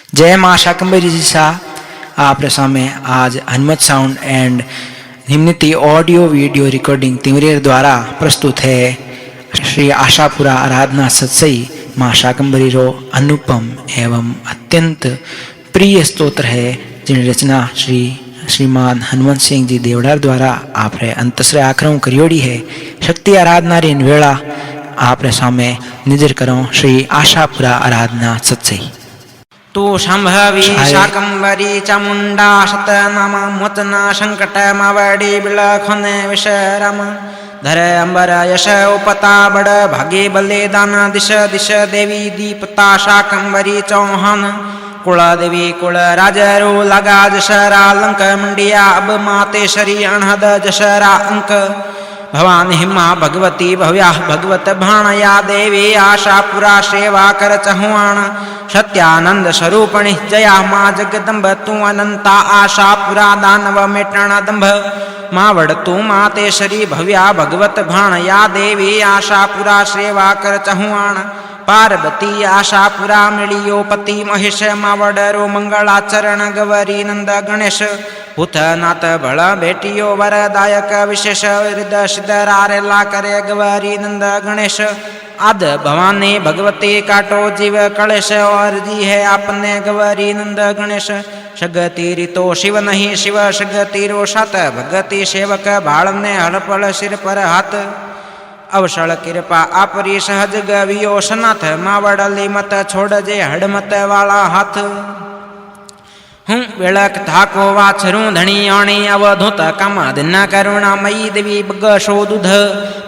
जय माँ शाकंभरी जी शाह। आप सामने आज हनुमत साउंड एंड निम्नति ऑडियो वीडियो रिकॉर्डिंग तिमरेर द्वारा प्रस्तुत है श्री आशापुरा आराधना सत्सई माँ शाकंभरी रो अनुपम एवं अत्यंत प्रिय स्तोत्र है, जिन रचना श्रीमान हनुमंत सिंह जी देवड़ार द्वारा आपने अंतश्रय आक्रम करियोड़ी है। शक्ति आराधना री वेला आपने सामने निजर करो श्री आशापुरा आराधना सत्सई। तू संभवी शाकंभरी चामुंडा शतनाम मोचना संकट मावड़ी बिलखन विषरम धर अंबर यश उपता बड़ भागे बलिदान दिश दिश देवी दीपता शाकंभरी चौहान कुल देवी कुल राजरो लगा जशरा लंक मंडिया अब मातेश्वरी अनहद जशरा अंक भवानी हिमा भगवती भव्या भगवत भाणया देवी आशापुरा सेवा कर चहुआण सत्यानंद स्वरूपणि जया माँ जगदम्ब तू अनंता आशापुरा दानव मेटण दंभ मावड़ तू मातेश्वरी भव्या भगवत भाणया देवी आशापुरा सेवा कर चहुआण पार्वती आशापुरा मिलियो पति महेश मावड़रो मंगलाचरण गवरी नंद गणेश भूतनाथ बल बेटियो वरदायक विशेष हृदय सिद्धरारेला करे गवरी नंद गणेश आद भवानी भगवती काटो जीव कलेश और जी है आपने गवरी नंद गणेश सगति रितो शिव नहीं शिव सगति रो सात भगति सेवक भाड़ने हड़पड़ सिर पर हाथ अवसर कृपा आपरी सहज गवियो सनाथ मावड़ली मत छोड़ जे हड़मत वाला हाथ हूँ वेलक थाको वाछरू धणी अणी अवधूत काम दिन करुणा मयी देवी बगशो दूध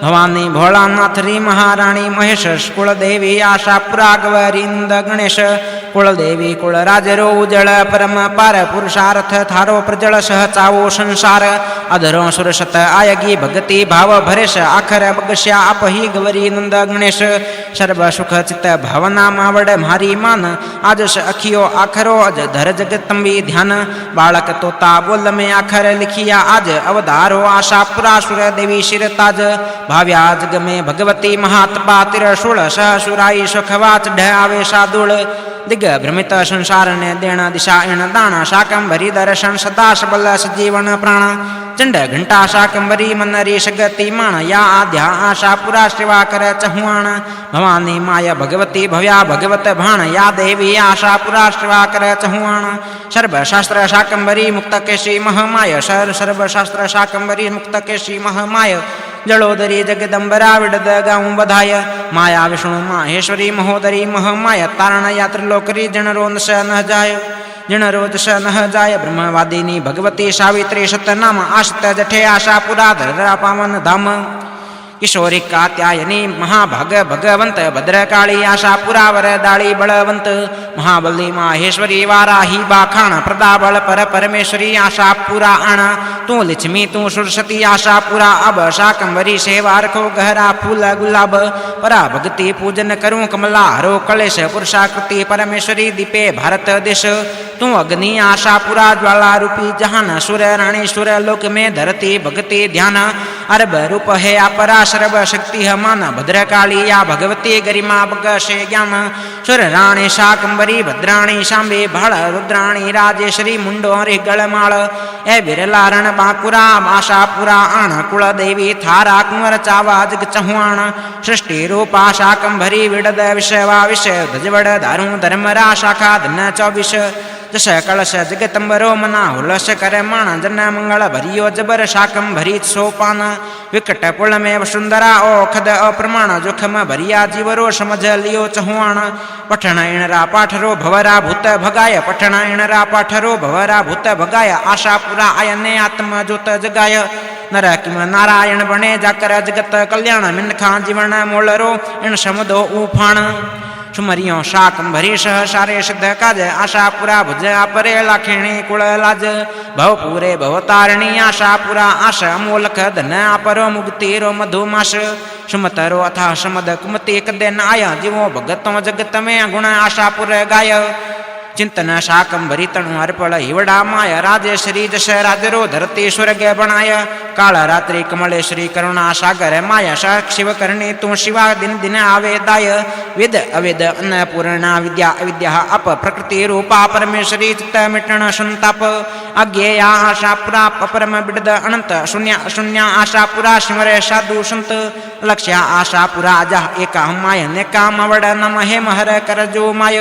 भवानी भोलानाथ री महाराणी महेश कुल देवी आशापुरा गवरींद गणेश कुल देवी कुल राजरो उजळ परम पार पुरुषार्थ थारो प्रजल सह चावो संसार अधरो सुरसत आयगी भगति भाव भरेश आखर बगस्या आपही गवरी नंद गणेश सर्व सुख चित्त भावना मावड़ मारी मान आजस अखियो आखरो अज धर जगतंबी ध्यान बालक तोता बोल में आखर लिखिया आज अवधारो आशापुरा सुर देवी शिर ताज भाव्या जग में भगवती महात्पा तिरशूल सहसुराई सुखवाच ढ आवे सादुल दिग भ्रमित संसार ने देण दिशा एण दान शाकंभरी दर्शन सदा सबल सजीवन प्राण चंड घंटा शाकंभरी मनरी सगति माण या आद्या आशापुरा सेवा कर चहुआण भवानी माया भगवती भव्या भगवत भाण या देवी आशापुरा सेवा कर चहुआण सर्वशास्त्र शाकंभरी मुक्त केशी महमाय सर्वशास्त्र शाकंभरी मुक्त केशी महमाय जलोदरी जगदम्बरा विडद गाऊं बधाय माया विष्णु माहेश्वरी महोदरी महमाय तारण यात्रलोकरी जनरो नश न जाय जनरो दश न जाय ब्रह्मवादिनी भगवती सावित्री सतनाम आश्रित जठे आशापुरा धरा पावन धाम किशोरी कात्यायनी महाभाग भगवंत भद्रकाली आशापुरा वरदाली बलवंत महाबली माहेश्वरी वाराही बाखाण प्रदाबल पर परमेश्वरी आशापुरा आण तू लिच्छमी तू सुरसती आशापुरा अब शाकंभरी सेवा रखो गहरा फूल गुलाब परा भक्ति पूजन करूं कमला हरो कलेश पुरुषाकृति परमेश्वरी दीपे भारत देश तू अग्नि आशापुरा ज्वाला रूपी जहान सुर रानी सुर लोक में धरती भक्ति ध्यान अरब रूप है अपरा सर्व शक्ति मान भद्रकाली या भगवती गरिमा बगशे ज्ञान सुर राणी शाकंभरी भद्राणी शांबे भड़ रुद्राणी राजेश्वरी मुंडो हरि गलमाल ए बिरला रण बांकुरा आशापुरा आण कुल देवी थारा कुंवर चावा जग चहुआण सृष्टि रूपा शाकंभरी विडद विषवा विषय ध्वजवड़ धारू धर्मरा शाखा धन 24 जस कलश जगतंबरो मना हुलस कर माण जन मंगल भरियो जबर शाकंभरी सोपान विकट पुल में वसुंधरा ओखद अप्रमाण जोखम भरिया जीवरो समझ लियो चहुआण पठण इणरा पाठरो भवरा भूत भगाय पठण इणरा पाठरो भवरा भूत भगाय आशापुरा आयने आत्म जोत जगाय नर किम नारायण बने जाकर जगत कल्याण मिनखा जीवन मोलरो इन समदो उफाण सुमरियों शाकंभरी सह सारे सिद्ध काज आशापुरा भुज अपरे लाखिणी कुल लाज भव पूरे भवतारिणी आशापुरा आश अमोलक धन अपरो मुक्तिरो मधुमास सुमतरो अथा समद कुमति कदे न आया जीवो भगतों जगत में गुण आशापुर गाय चिंतन शाकंभरी तणु अर्पण हिवड़ा माय राजेश्वरी जश राजरो धरती स्वर्ग बनाय काल रात्रि कमलेश्वरी करुणा सागर माया शिव करणी तू शिवा दिन दिन आवे दाय वेद अवेद अन्नपूर्णा विद्या अविद्या अप प्रकृति रूपा परमेश्वरी चित्त मिटण संताप अज्ञेया आशा पुरा परम बिडद अनंत शून्य शून्य आशा पुरा शिवरे साधु संत लक्ष्य आशा पुरा जा एका माय नेका मवड नम हे महर करजो माय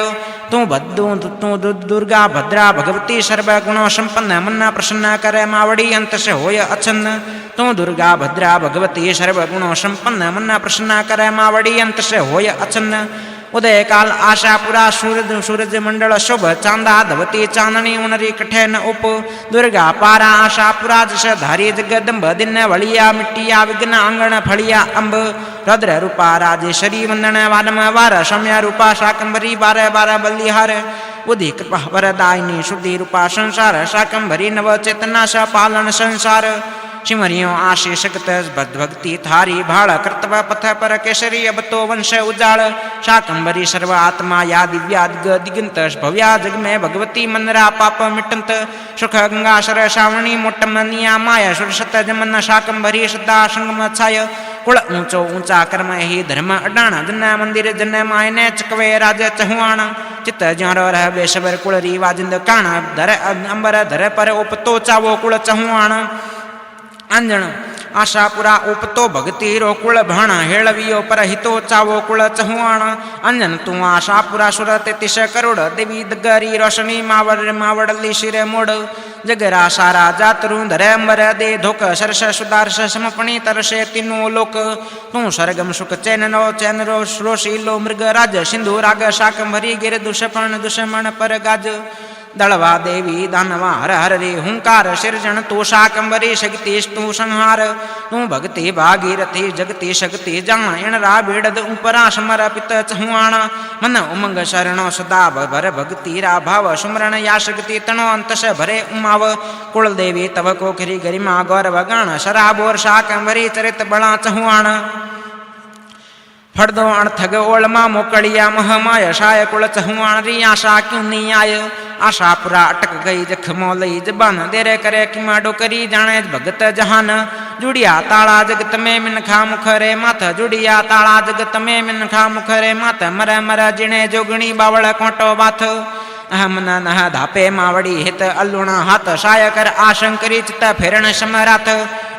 तू बद्धू तू दुर्गा भद्रा भगवती सर्व गुणों संपन्न मन्ना प्रसन्न करे मावड़ी अंत से होय अछन्न तू दुर्गा भद्रा भगवती सर्व गुणों संपन्न मन्ना प्रसन्न करे मावड़ी अंत से होय अछन्न उदय काल आशापुरा सूरज मंडल शुभ चांदा धवती चांदनी उनरी कठे न उप दुर्गा पारा आशापुरा जस धारी जगदम्ब दिन वलिया मिट्टिया विघ्न आंगण फलिया अंब रुद्र रूपा राजेश्वरी वंदन वारम वार सौम्या रूपा शाकंभरी बार बार बलिहार बुद्धि कृपा वरदायिनी शुद्धि रूपा संसार शाकंभरी नव चेतना स पालन संसार सिमरियों आशीष भक्ति थारी भाड़ कर्तव्य पथ पर केसरी अब तो वंश उजाड़ शाकंभरी सर्व आत्मा या दिव्या दिगंत भव्या जग में भगवती मनरा पाप मिटंत सुख गंगा शर श्रावणी मोटमनिया माया सुरसत जमन शाकंभरी सदा संगम छाय कुल ऊंचो ऊंचा कर्म ही धर्म अडाण जन मंदिर जन मायने चकवे राज चहुआण चित्त ज्योर रह बेसबर कुलरी वाजिंद काण धर अंबर धर पर उपतो चावो कुल चहुआण अंजन आशापुरा उपतो भक्ति रो कुल भण हेळवियो पर हितो चावो कुल चहुआण अंजन तू आशापुरा सुर 33 करोड़ देवी दगरी रोशनी मावड़ली शिरे मोड़ जगरा सारा जातरू धरे अंबर दे धोक सरस सुदारस समपणी तरसे तीनों लोक तू सरगम सुख चैनरो श्रोशीलो मृग राज सिंधु राग शाकंभरी गिर दुष्पर्ण दुश्मन पर गाज दलवा देवी दानवा हर हर रे हुंकार सिरजन तू शाकंभरी शक्ति तू संहार तू भक्ति भागीरथी जगति शक्ति जाण रा बेड़द उपरा समर्पित चहुआण मन उमंग शरणो सदा भर भक्ति रा भाव सुमरण या शक्ति तणो अंत से भरे उमाव कुल देवी तव कोखरी गरिमा गौरव गण शराबोर शाकंभरी चरित बड़ा चहुआण फड़दो अणथग ओलमा मोकड़िया महमाय शाय कुल चहुआण री आशा क्यों नहीं आय आशापुरा अटक गई जखमो लई जबान देरे करे कि माडो करी जाने भगत जहान जुड़िया ताला जगत में मिनखा मुखरे माथ जुड़िया ताला जगत में मिनखा मुखरे माथ मर मर जिणे जोगणी बावड़ कोटो बाथ अहमना नह धापे मावड़ी हित अलुणा हाथ शाय कर आशंकरी चित्त फेरण समराथ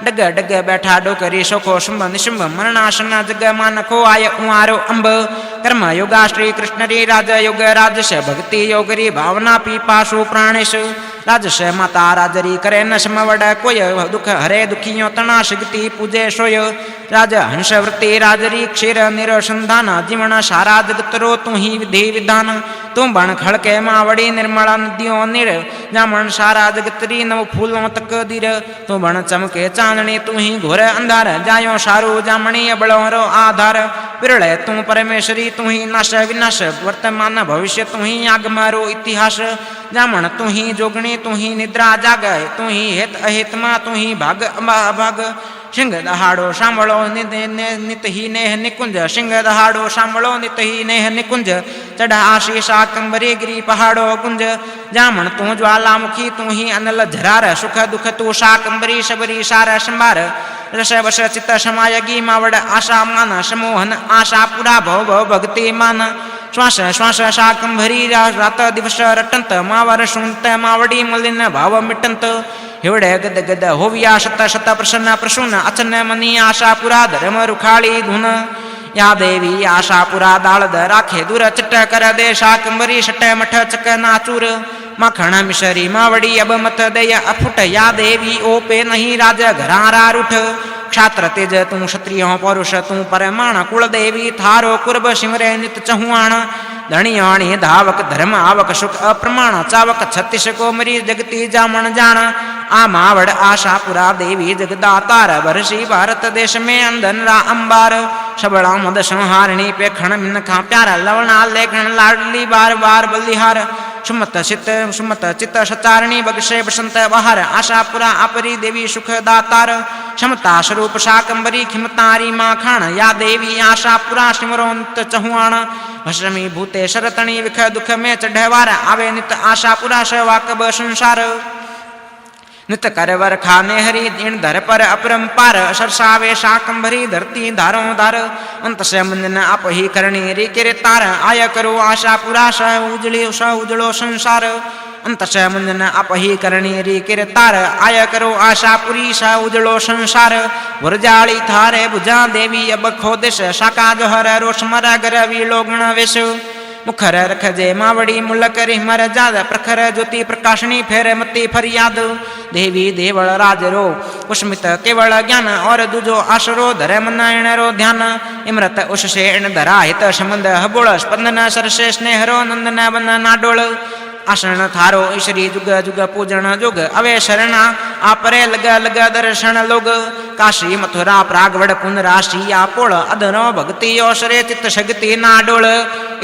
डग डग बैठा डोकरी सोखो शुंभ निशुंभ मरणाशन जग मानखो आय उआरो अंब कर्म योगा श्री कृष्ण री राज योग राजस भक्ति योगरी भावना पीपाशु प्राणेश राजस माता राजरी करे न समवड़ कोय दुख हरे दुखियों तना शक्ति पूजे सोय राज हंस वृत्ति राजरी क्षीर निरसंधान जीवन सारा जगतरो तू ही विधि विधान तू बण खड़के मावड़ी निर्मला नदियों निर जामन सारा जगतरी नव फूलों तक दीर तू बण चमके चांदनी तू ही घोर अंधार जायो सारू जामणी बड़ो रो आधार विरले तू परमेश्वरी तू ही नाश विनाश वर्तमान भविष्य तू ही आगमरो इतिहास जामन तू ही जोगणी तू ही निद्रा जाग तू ही हेत अहितमा तू ही भाग अभाग सिंह दहाड़ो सांभळो नित ही नेह निकुंज सिंह दहाड़ो सांभळो नित ही नेह निकुंज चढ़ा आशी शाकंभरी गिरी पहाड़ो कुंज जामन तू ज्वालामुखी तू ही अनल झरार सुख दुख तू शाकंभरी शबरी सार संभार रस वश चित्त समायगी मावड़ आशा मान समोहन आशा पुरा भव भव भक्ति मान श्वास श्वास शाकंभरी रात दिवस रटंत मावर सुनत मावड़ी मलिन भाव मिटंत हिवड़े गद गद होविया शत शत प्रसन्न प्रसून अचन मनी आशा पुरा धर्म रुखाड़ी धुन या देवी आशा पुरा दालद राखे दूर चट कर दे शाकंभरी शट मठ चक नाचूर मखण मिशरी मावड़ी अब मत दय अफुट या देवी ओपे नहीं राज घरारा रूठ क्षात्र तेज तू क्षत्रियो पौरुष तू परमाण कुल देवी थारो कुर्ब सिमरे नित चहुआण धणियाणी धावक धर्म आवक सुख अप्रमाण चावक 36 को मरी जगती जामण जाण आ मावड़ आशा पुरा देवी जगदातार बरसी भारत देश में अंधन रा अंबार सबड़ा मद संहारिणी पे खण मिन खा प्यारा लवणा लेखन लाडली बार बार बलिहार सुमत चित्त सचारणी बगशे बसंत बहार आशापुरा आपरी देवी सुख दातार क्षमता स्वरूप शाकंबरी खिमतारी माखण या देवी आशापुरा सिमरोंत चहुआण भस्मी भूते शरतणी विख दुख में चढ़वार आवे नित आशापुरा वाकब संसार नित करवर खाने हरि दीन धर पर अपरंपार सरसावे शाकंभरी धरती धारो धार अंत से मंदन आप ही करणी रे के तार आय करो आशा पुरा स उजड़ो संसार अंत से मंदन आप ही करणी रे के तार आय करो आशा पुरी स उजड़ो संसार वरजाली थारे बुझा देवी अब खोदिश शाका जोहर रोशमर गरवी लोगण वेश मुखर रखजे मावड़ी मुलक रिमर जाद प्रखर ज्योति प्रकाशनी फेर मती फरियाद देवी देवल राजरो पुष्मित केवल ज्ञान और दूजो आशरो धरे मन रो ध्यान इमृत उषसे धरा हित संबंध हबोळ स्पंदन सरसे स्नेहरो नंदन बन नाडोळ आसन थारो ईश्वरी जुग जुग पूजन जुग अवे शरणा आपरे लग लग दर्शन लोग काशी मथुरा प्रागवड़ पुनराशी आपोळ अधरो भक्ति ओसरे चित्त शक्ति नाडोळ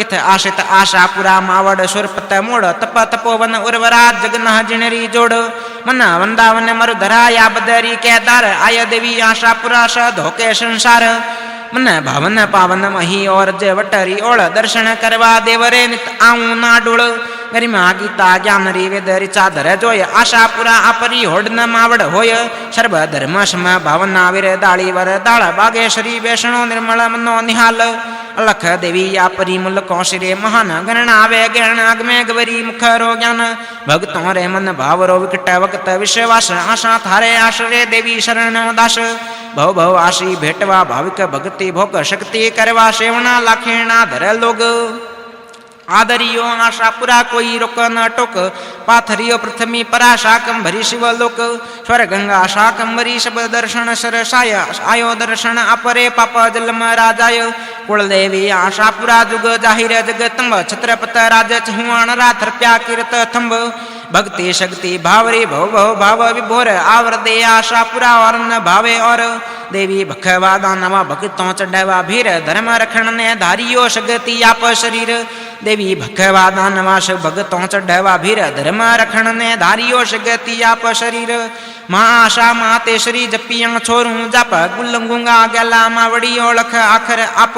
इथ आशित आशा पुरा मावड़ सुरपत मोड़ तप तपोवन उर्वरा जगन्नाथ जिणरी जोड़ मन वंदावन मरुधरा या बदरी केदार आय देवी आशा पुरा स धोके संसार मन भावन पावन मही और जय वटरी ओळ दर्शन करवा देवरे नित आऊं नाडोळ गरिमा गीता ज्ञान री वेद ऋचा धर जोय आशा पुरा आपरी होड न मावड़ होय सर्व धर्म सम भावना वीर दाड़ी वर दाड़ बागेश्वरी वैष्णो निर्मल मनो निहाल अलख देवी आपरी मुल कौशिरे महान गणना वे गण अगमे गवरी मुखरो ज्ञान भक्तों रे मन भाव रो विकट वक्त विश्वास आशा थारे आश्रय देवी शरण दास भव भव आशी भेटवा भाविक भक्ति भोग शक्ति करवा सेवना लाखेणा धर लोग आदरियो आशा पुरा कोई रोक न टोक पाथरियो प्रथमी परा शाकंभरी शिवलोक स्वर गंगा शाकंभरी सब दर्शन सरसाय आयो दर्शन अपरे पाप जलम राजाय कुलदेवी आशा पुरा जुग जाहिर जगतंब छत्रपत राज चहुआण राथर प्या कीर्त थंब भक्ति शक्ति भावरी भव भव भाव विभोर आवरदे आशा पुरा वर्ण भावे और देवी भखवा दानवा भक्तों चढ़वा भीर धर्म रखण ने धारियो शक्ति आप शरीर देवी भखवा दानवा भक्तों चढ़वा भीर धर्म रखण ने धारियो शक्ति आप शरीर माँ आशा माते श्री जपिया छोरू जाप गुलंगुंगा गला मावड़ी ओळख आखर आप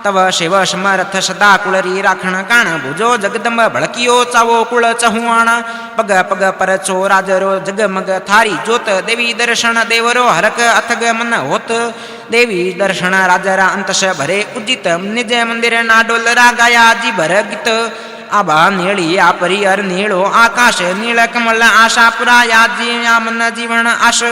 तव शिव समर्थ सदा कुलरी राखण काण भुजो जगदम्ब भड़कियो चावो कुल चहुआण पग पग पर चो राजरो जगमग थारी जोत देवी दर्शन देवरो हरक अथग मन होत देवी दर्शन राजरा अंतश भरे उदित निज मंदिर नाडोल रागाया जी भर गीत आभा नीली आपरी अर नीलो आकाश नील कमल आशा पुरा या जी या मन जीवन आश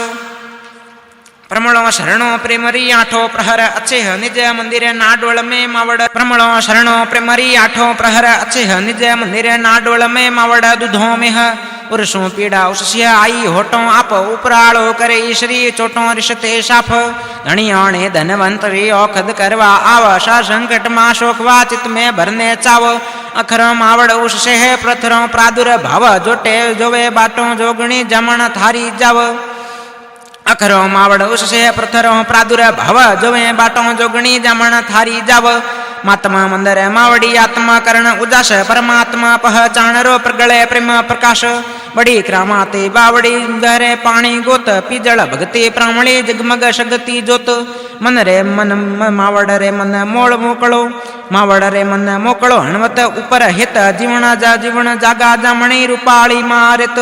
प्रमलो शरणो प्रेमरी आठो प्रहर अच्छेह निज मंदिर नाडोल में मावड़ प्रमलो शरणो प्रेमरी आठो प्रहर अच्छेह निज मंदिर नाडोल में मावड़ दुधो में पुरुषों पीड़ा उससे आई होटों आप उपराड़ो करे श्री चोटों रिश्ते साफ धनियाणे धनवंतरी औखद करवा आव सा संकट मा शोकवा चित में भरने चाव अखर मावड़ उससे है प्रथरों प्रादुर्भाव जोटे जोवे बाटों जोगणी जमण थारी जाव अखरो मावड़ उससे प्रथरो प्रादुर्भाव जोवे बाटों जोगणी जमण थारी जाव मात्मा मंदर मावड़ी आत्मा करण उदास परमात्मा पहचान रो प्रगले प्रेम प्रकाश बड़ी क्रामाते बावड़ी गहरे पानी गोत पीजल भगति प्रामणी जगमग शगति जोत मन रे मन मावड़ रे मन मोड़ मोकलो मावड़ रे मन मोकलो हणवत ऊपर हित जीवन जागा जामणी रूपाली मारित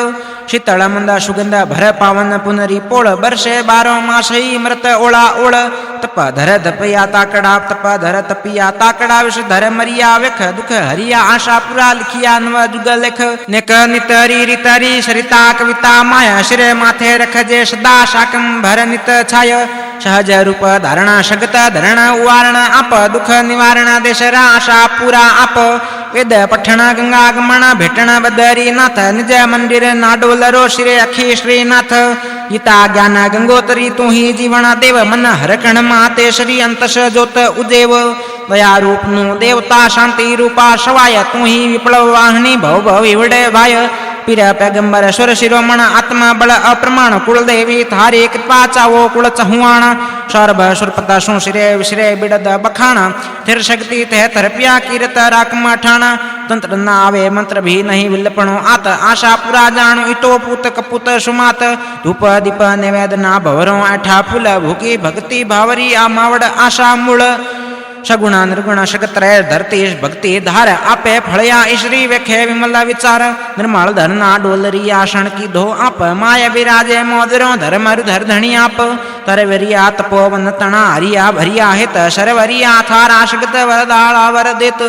शीतल मंद सुगंध भर पावन पुनरी पोळ बरसे बारो मासई मृत ओळा ओळ तप धर धपया ताकड़ा तप धर तपिया ताकड़ा विष धर मरिया वेख दुख हरिया आशा पुरा लिखिया नव जुग लेख नेक नितरी रितरी सरिता कविता माया शिरे माथे रखजे सदा शाकं भर नित छाय सहज रूप धारणा शगत धरण उवारण आप दुख निवारण देशरा आशा पुरा आप वेद पठण गंगा गमन भेटण बदरी नाथ निज मंदिर नाडोलरो श्री अखी श्रीनाथ गीता ज्ञान गंगोतरी तू ही जीवन देव मन हरकण माते श्री अंतश जोत उदेव दया रूप नु देवता शांति रूपा शवाय तू ही विप्लव वाहिनी भव भव विवडे भाय पीर पैगंबर सुर शिरोमण आत्मा बल अप्रमाण कुलदेवी थारी कृपा चावो कुल चहुआण सर्व सुरपता सु श्रे विश्रे बिडद बखाण थिर शक्ति तह तरपिया कीरत राकमा ठाणा तंत्र न आवे मंत्र भी नहीं विलपणो आत आशापुरा जाणो इतो पूत कपूत सुमात धूप दीप नैवेद्य ना भवरो ऐठा फूल भूकी भक्ति भावरी आ मावड़ आशा मूल सगुण निर्गुण शगत्रय धरती भक्ति धार आपे फलया ईश्वरी वेखे विमला विचार निर्मल धरना डोलरी आषण की धो आप माया विराजे मोदरो धर्म धर धणी आप तरवरिया तपोवन तना हरिया भरिया हित शरवरिया थारा शगत वरदाला वर देत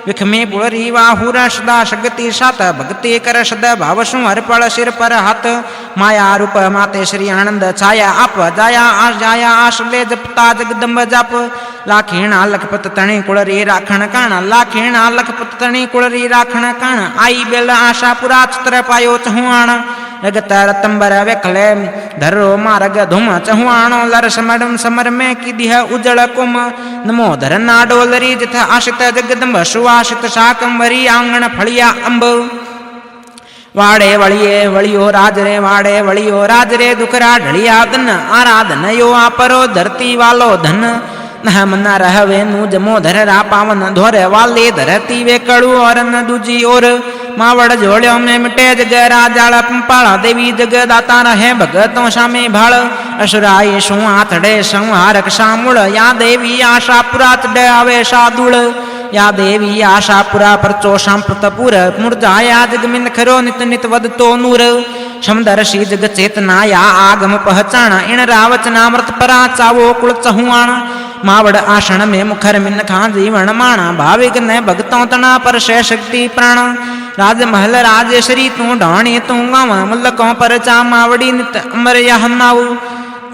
विख में पुलरी वाहुर सदा शक्ति सात भक्ति कर सद भाव सुहर पड़ सिर पर हाथ माया रूप माते श्री आनंद छाया आप जाया आश जाया आश ले जपता जगदम्ब जप लाखीणा लखपत तणी कुलरी राखण काण लाखीणा लखपत तणी कुलरी राखण काण आई बेल आशा पुरा चित्र पायो चहुआण रगत रतंबर वेखले धरो मारग धुम चहुआणो लर समरम समर में की दिह उजळ कुम नमो धरना डोलरी जिथ आशित जगदम्ब सुवासित शाकंवरी आंगण फलिया अंब वाड़े वलिये वलियो राजरे वाड़े वलियो राजरे दुखरा ढलिया धन आराधन यो आपरो धरती वालो धन नह मना रहवे नु जमो धररा पावन धोरे वाले धरती वे कड़ू और न दूजी और मावड़ जोड़ो में मिटे जग राजाड़ पंपाड़ा देवी जग दाता रहे भगतों शामे भाड़ असुराय सु आथड़े संहारक शामुड़ या देवी आशा पुरा चढ़ आवे साधुड़ या देवी आशा पुरा परचो सांप्रतपुर मुरझाया जग मिन खरो नित नित वद तो नूर समदर्शी जग चेतना या आगम पहचाना इन रावचनामृत परा चावो कुल चहुआण मावड़ आषण में मुखर मिन खां जीवन माणा भाविक ने भगतों तना पर शे शक्ति प्राण राजमहल राजेश्वरी तू ढाणी तू गाँव मुल्कों पर चा मावड़ी नित अमर यह नाऊ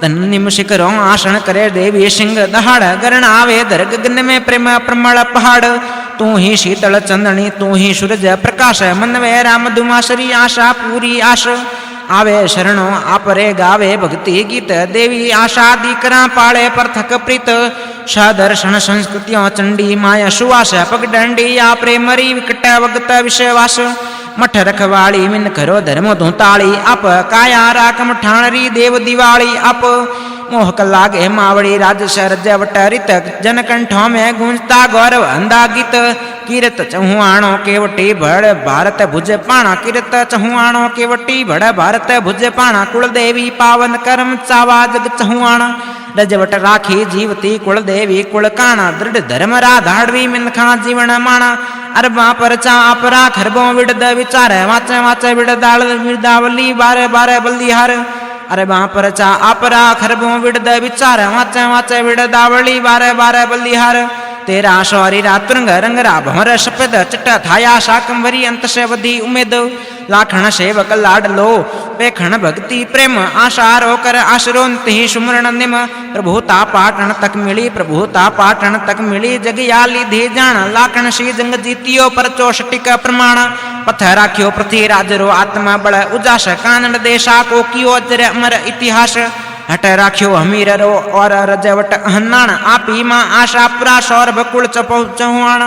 तन्निम शिखरों आसन करे देवी सिंह दहाड़ गरण आवे दर गगन में प्रेम प्रमल पहाड़ तू ही शीतल चंदनी तू ही सूरज प्रकाश मन वे राम दुमाश्री आशा पूरी आश आवे शरणों आपरे गावे भक्ति गीत देवी आशा दीकरा पाले पर थक प्रीत सदर्शन संस्कृतियों चंडी माया सुवास पगडंडी आपरे मरी विकट वगत विषवास मठ रखवाली मिन करो धर्म धूताली आप काया राकम ठाणरी देव दिवाली आप मोहक लागे मावड़ी राज सरज वटरित जनकंठों में गूंजता गौरव अंदा गीत कीरत चहुआणो केवटी भड़ भारत भुज पाणा कीरत चहुआणो केवटी भड़ भारत भुज पाणा कुलदेवी पावन कर्म चावा जग चहुआणा रजवट राखी जीवती कुलदेवी कुल काणा दृढ़ धर्म राधाड़वी मिनखा जीवन माणा अरबा परचा अपरा खरबों विड़द विचार वाचे वाचे विड़दाल विड़दावली बारे बारे बल्दिहार अरे वहां पर चा आपरा खरबों विड़द विचार वाचे वाचे विड़दावली बारे बारे बल्दिहार तेरा शौरी रातुरंग रंगरा भंवर सफेद चट थाया शाकंवरी अंत से वधी उमेद लाखण सेवक लाडलो पेखण भक्ति प्रेम आशारो कर आशरो ही सुमरण निम प्रभुता पाटण तक मिली प्रभुता पाटण तक मिली जगयाली धी जान लाखण सी जंग जीतियो पर चौषटिक प्रमाण पथ राख्यो पृथ्वीराज रो आत्मा बड़ उजास कानन देशा को कियो अजर अमर इतिहास हट राख्यो हमीर रो और रजवट अहनाण आपी मां आशा पुरा सौर बकुल चपो चहुआण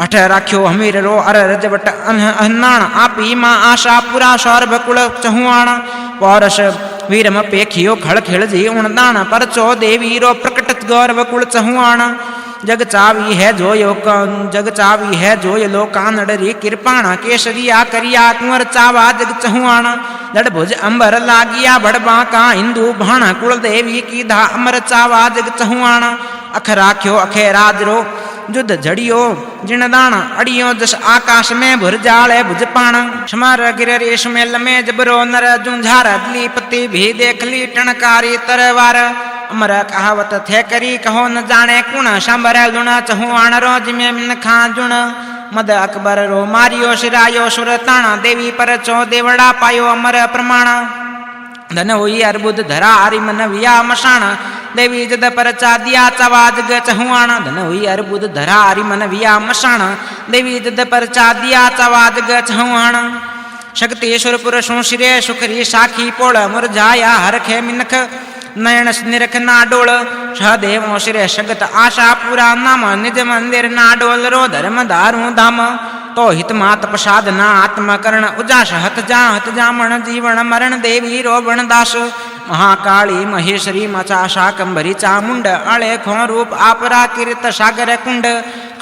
अठ राख्यो हमीर रो अर रजवट अहनाण आपी मां आशा पुरा सौर बकुल चहुआण पौरस वीरम पेखियो खड़ खिड़ जी उणदान परचो देवी रो प्रकट गौरव कुल चहुआण जग चावी है जोयो जग चावी है जोय लो कानड़री कृपाणा केसरिया करिया कुंवर चावा जग चहुआण दड़ भुज अंबर लागिया बड़बा का हिंदू भाणा कुल देवी की धा अमर चावा जग चहुआण अख राख्यो अखे राजरो जुद झड़ियो जिणदाण अड़ियो जस आकाश में भुरजाले भुजपाण क्षमार गिर रेश में लमे जबरो नर जुंझार दलीपति भी देख ली टणकारी तरवार अमर कहावत थे करी कहो न जाने कुण सांबर लुण चहुआण रो जिमे मिन खा जुण मद अकबर रो मारियो शिरायो सुरताण देवी पर चो देवड़ा पायो अमर प्रमाण धन हुई अर्बुद धरा हरि मन विया मशाण देवी जद पर चादिया चवा जग चहुआण धन हुई अर्बुद धरा हरि मन विया मशाण देवी जद पर चादिया चवा जग चहुआण शक्ति सुरपुर सुशिरे सुखरी साखी पोड़ मुरझाया हरखे मिनख नयन निरख नाडोल सहदेव शिरे शगत आशा पूरा नाम निज मंदिर नाडोल रो धर्म दारू धाम तो हित मात प्रसादना आत्मकरण उजास हत जामण जीवन मरण देवी रोबण दास महाकाली महेश्वरी मचा शाकंभरी चामुंड अळे खो रूप आपरा किरत सागर कुंड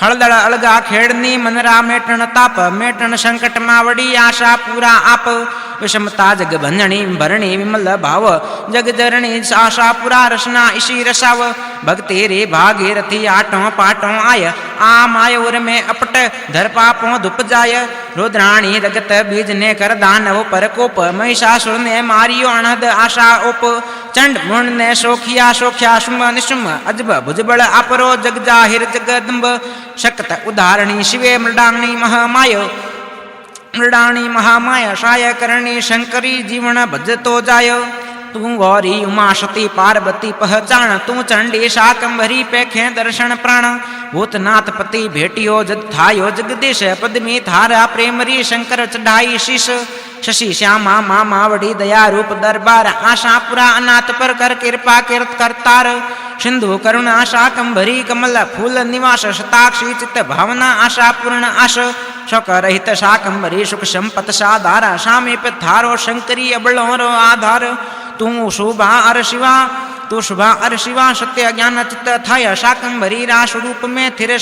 हळदळ अलगा खेड़नी मनरा मेटण ताप मेटण संकट मावड़ी आशा पूरा आप विषमता जग भंजनी भरणी विमल भाव जग जरणी आशा पूरा रसना इसी रसाव भक्ति रे भागीरथी आठों पाठों आय आम आयोर में अपट धर पापों धुप जाय रुद्राणी रगत बीज ने कर दानव पर कोप महिषासुर ने मारियो अनहद आशा उप चंड मुण ने सोखिया सोख्या शुम निशुम अजब भुजबल आपरो जग जाहिर जगदम्ब शक्त उदाहरणी शिवे मृडांगणी महामाय मृडाणी महामाया शाय करणी शंकरी जीवन भजतो जाय तू गौरी उमा सती पार्वती पहचान तू चंडी शाकंभरी पेखे दर्शन प्राण भूतनाथ पति भेटियो जग थायो जगदीश पद्मी थारा प्रेमरी शंकर चढ़ाई शीश शशि श्यामा माँ मावड़ी दया रूप दरबार आशापुरा अनाथ पर कर कृपा कीर्त करतार सिंधु करुणा शाकंभरी कमल फूल निवास शताक्षी चित्त भावना आशा पूर्ण आश शोक रहित शाकंभरी सुख संपत साधारा सामीप थारो शंकरी अबलोरो आधार तू शुभा अर शिवा तू शुभा अर शिवा सत्य ज्ञान चित्त थाय शाकंभरी रास रूप में थिर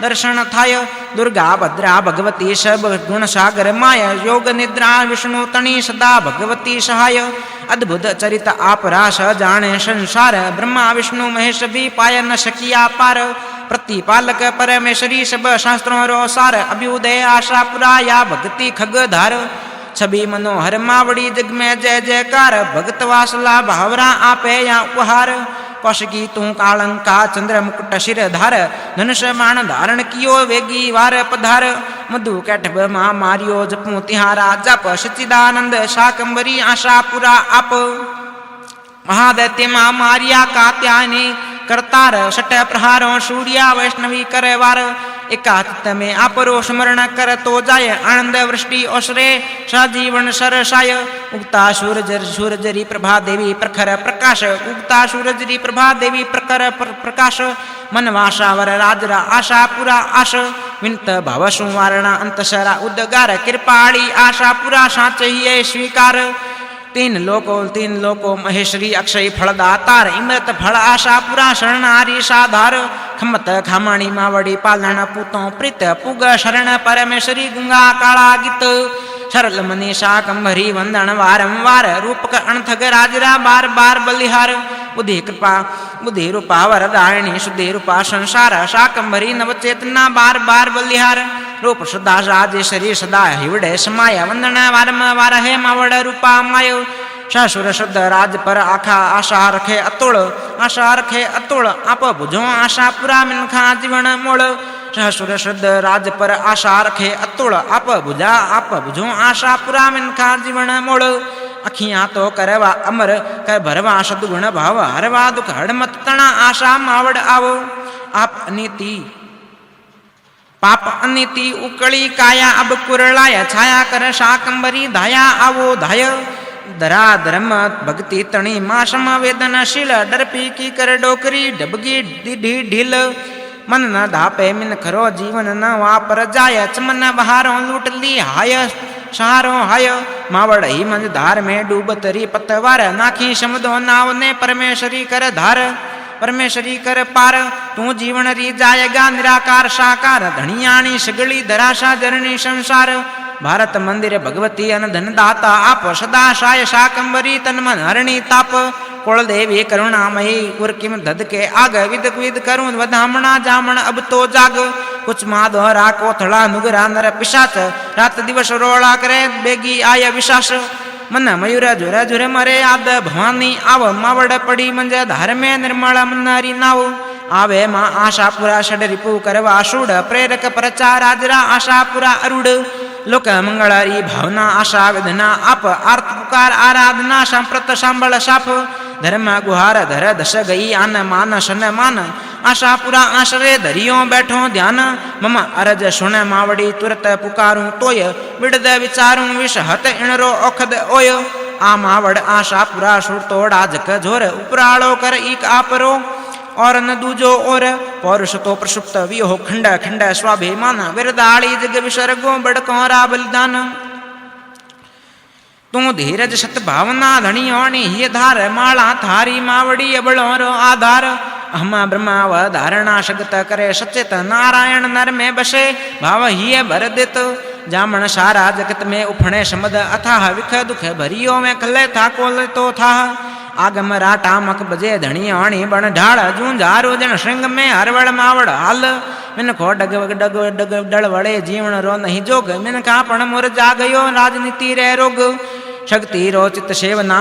दर्शन थाय दुर्गा भद्रा भगवती सब गुण सागर माय योग निद्रा विष्णु तणी सदा भगवती सहाय अद्भुत चरित आप रास जाने संसार ब्रह्मा विष्णु महेश भी पाय न सकिया पार प्रतिपालक परमेश्वरी सब शास्त्रों रो सार अभ्युदय आशा पुरा या भक्ति खग धार छवि मनोहर मावड़ी जग में जय जयकार भगत वासला भावरा आपे या उपहार कौशिकी तू कालंका चंद्र मुकुट शिर धार धनुष बाण धारण कियो वेगी वार पधार मधु कैठब मां मारियो जपू तिहारा जप सच्चिदानंद शाकंभरी आशा पुरा आप महादैत्य मां मारिया कात्यायनी करतार सट प्रहारों सूर्या वैष्णवी करे वार एकाचित में आपरो स्मरण कर तो जाय आनंद वृष्टि ओसरे सजीवन सरसाय उगता सूरजरी प्रभा देवी प्रखर प्रकाश उगता सूरजरी प्रभा देवी प्रखर प्रकाश मनवासावर राजरा आशा पुरा आश विनत भाव सुवारणा अंतसरा उद्गार कृपाड़ी आशा पुरा साचहिए स्वीकार तीन लोको महेश्वरी अक्षय फलदातार इमृत फल आशा पुरा शरणारी साधार खमत खामणी मावड़ी पालन पूतों प्रीत पुग शरण परमेश्वरी गंगा काला गीत सरल मनी शाकंभरी वंदन वारंवार रूपक अणथग राजरा बार बार बलिहार बुद्धि कृपा बुद्धि रूपा वरदायिनी शुद्धि रूपा संसार शाकंभरी नव चेतना बार बार बलिहार रूप सदा राजेश्वरी सदा हिवड़े समाय वंदन वारम वार हे मावड़ रूपा मायो ससुर शुद्ध राज पर आखा आशा रखे अतुल आप बुझो आशा पुरा मिनखा जीवन मूल ससुर शुद्ध राज पर आशा रखे अतुल आप बुझो आशा पुरा मिनखा जीवन मूल अखियां तो करवा अमर कर भरवा सदगुण भाव हरवा दुख हड़मत तना आशा मावड़ आवो आप अनीति पाप अनीति उकड़ी काया अब कुरलाय छाया कर शाकंभरी धाया आवो धाय धरा धर्म भक्ति तणी मां समवेदनशील डरपी की कर डोकरी डबगी ढील मन न धापे मिन खरो जीवन न वापर जाय चमन बहारों लूट ली हाय सहारो हाय मावड़ ही मंज धार में डूबतरी पतवार नाखी शमदो नाव ने परमेश्वरी कर धार परमेश्वरी कर पार तू जीवन री जायगा निराकार साकार धनियाणी सगली धराशा जरणी संसार भारत मंदिर भगवती अन धन दाता आप सदा साय शाकंभरी तन मन हरणी ताप कुल देवी करुणामयी उर किम धद के आग विद विद करूं वधामणा जामण अब तो जाग कुछ माधोरा कोथड़ा नुगरा नर पिशाच रात दिवस रोड़ा करे बेगी आय विशास मन मयूर झुर झुर मरे आद भवानी आव मावड़ पड़ी मंज धार में निर्मल मन्नारी नाव आवे मां आशापुरा षड रिपु करवा सूड प्रेरक प्रचार राजरा आशापुरा अरुड लोक मंगलारी भावना आशा वेदना आप आर्त पुकार आराधना सांप्रत सांबल साफ धर्म गुहार धर दश गई आन मान शन मान आशापुरा आश्रय धरियो बैठो ध्यान मम अरज सुन मावड़ी तुरत पुकारूं तोय विड़द विचारूं विष हत इणरो औखद ओय आ मावड़ आशापुरा सुर तोड़ा जक झोर उपराड़ो कर एक आपरो और न दूजो और पौरुष तो प्रसुप्त वियो खंड खंड स्वाभिमान विरदाड़ी जग विसर्गो बड़कोरा बलिदान तू धीरज सत भावना धनियोणी ही धार माला थारी मावड़ी अबलोरो आधार अहम ब्रह्मावधारणा शगत करे सचेत नारायण नर में बसे भाव हिय भर देत जामण सारा जगत में उफणे समद अथाह विख दुख भरियो में खले था कोल तो था आगम राटा मक बजे धणी अणी बण ढाल जूंझारो जन श्रृंग में हरवड़ मावड़ हाल मिनखो डग डग डग डल वड़े जीवन रो नहीं जोग मिनखा पण मुर जा गयो राजनीति रे रोग शक्ति रो चित सेवना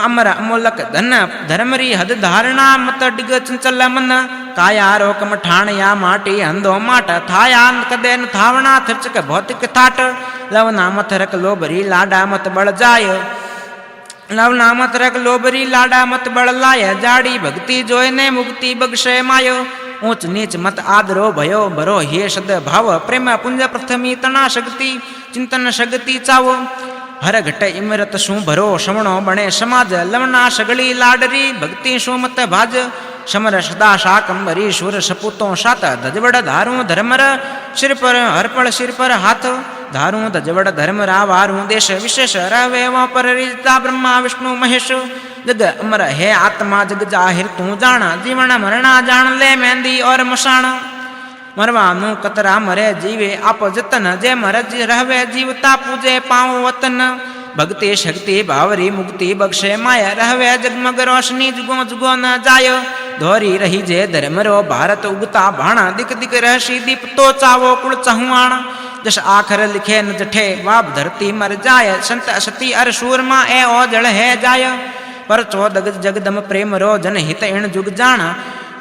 अमर अमोलक धन धर्मरी हद धारणा मत डिग चंचल मन काया रो कम ठाण या माटी हंदो माट थाया कदे न थावना थचक भौतिक थाट लवना मत रख लोभरी लाडा मत बळ जाय लवना मत रख लोभरी लाडा मत बळ लाय जाड़ी भक्ति जोय ने मुक्ति बगशे मायो ऊंच नीच मत आदरो भयो भरो हे सद भाव प्रेम पुंज प्रथमी तना शक्ति चिंतन शक्ति चावो हर घट इमरत शू भरो श्रवणो बणे समाज लवना सगली लाडरी भक्ति शू मत भाज समर सदा शाकंबरी शूर सपूतो सात धजवड़ धारू धर्मर सिर पर हरपल सिर पर हाथ धारू धजवड़ धर्म रावारू देश विशेष रवे वो पर रिजता ब्रह्मा विष्णु महेश जग अमर है आत्मा जग जाहिर तू जाना जीवन मरणा जान ले मेहंदी और मसाण मरवानु कतरा मरे जीवे आप जतन जे मरज रहवे जीवता पूजे पाओ वतन भक्ति शक्ति भावरी मुक्ति बख्शे माया रहवे जगमग रोशनी जुगो जुगो न जाय धोरी रही जे धर्मरो भारत उगता भाणा दिक दिक रहसी दीप तो चावो कुल चहुआण जस आखर लिखे न जठे वाप धरती मर जाय संत असती अर सूरमा ए ओ जल है जाय पर चो दग जगदम प्रेम रो जन हित इण जुग जाण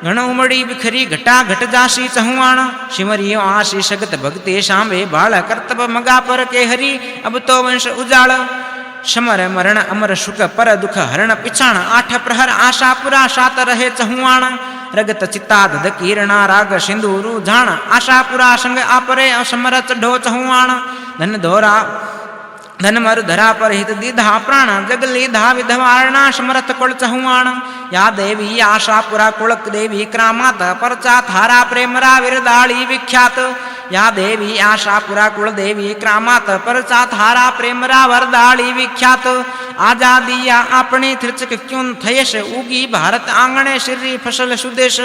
घण उमड़ी बिखरी घटा घट जासी चहुआण सिमरियो आशी शगत भक्ति शांबे बाळ कर्तव्य मगा पर के हरि अब तो वंश उजाड़ समर मरण अमर सुख पर दुख हरण पिछाण आठ प्रहर आशा पुरा सात रहे चहुआण रगत चिता धद कीरणा राग सिंदूरु झाण आशा पुरा संग आपरे असमर चढ़ो चहुआण धन धोरा धन मरु धरा पर हित दीधा प्राण जग लीधा विधवारणा समरथ कुल चहुआण या देवी आशा पुरा कुलक देवी क्रामात परचा थारा प्रेमरा विरदाली विख्यात या देवी आशा पुरा कुल देवी क्रामात परचा थारा प्रेमरा वरदाली विख्यात आजादिया अपनी त्रिचक क्यों थयश उगी भारत आंगणे श्री फसल सुदेश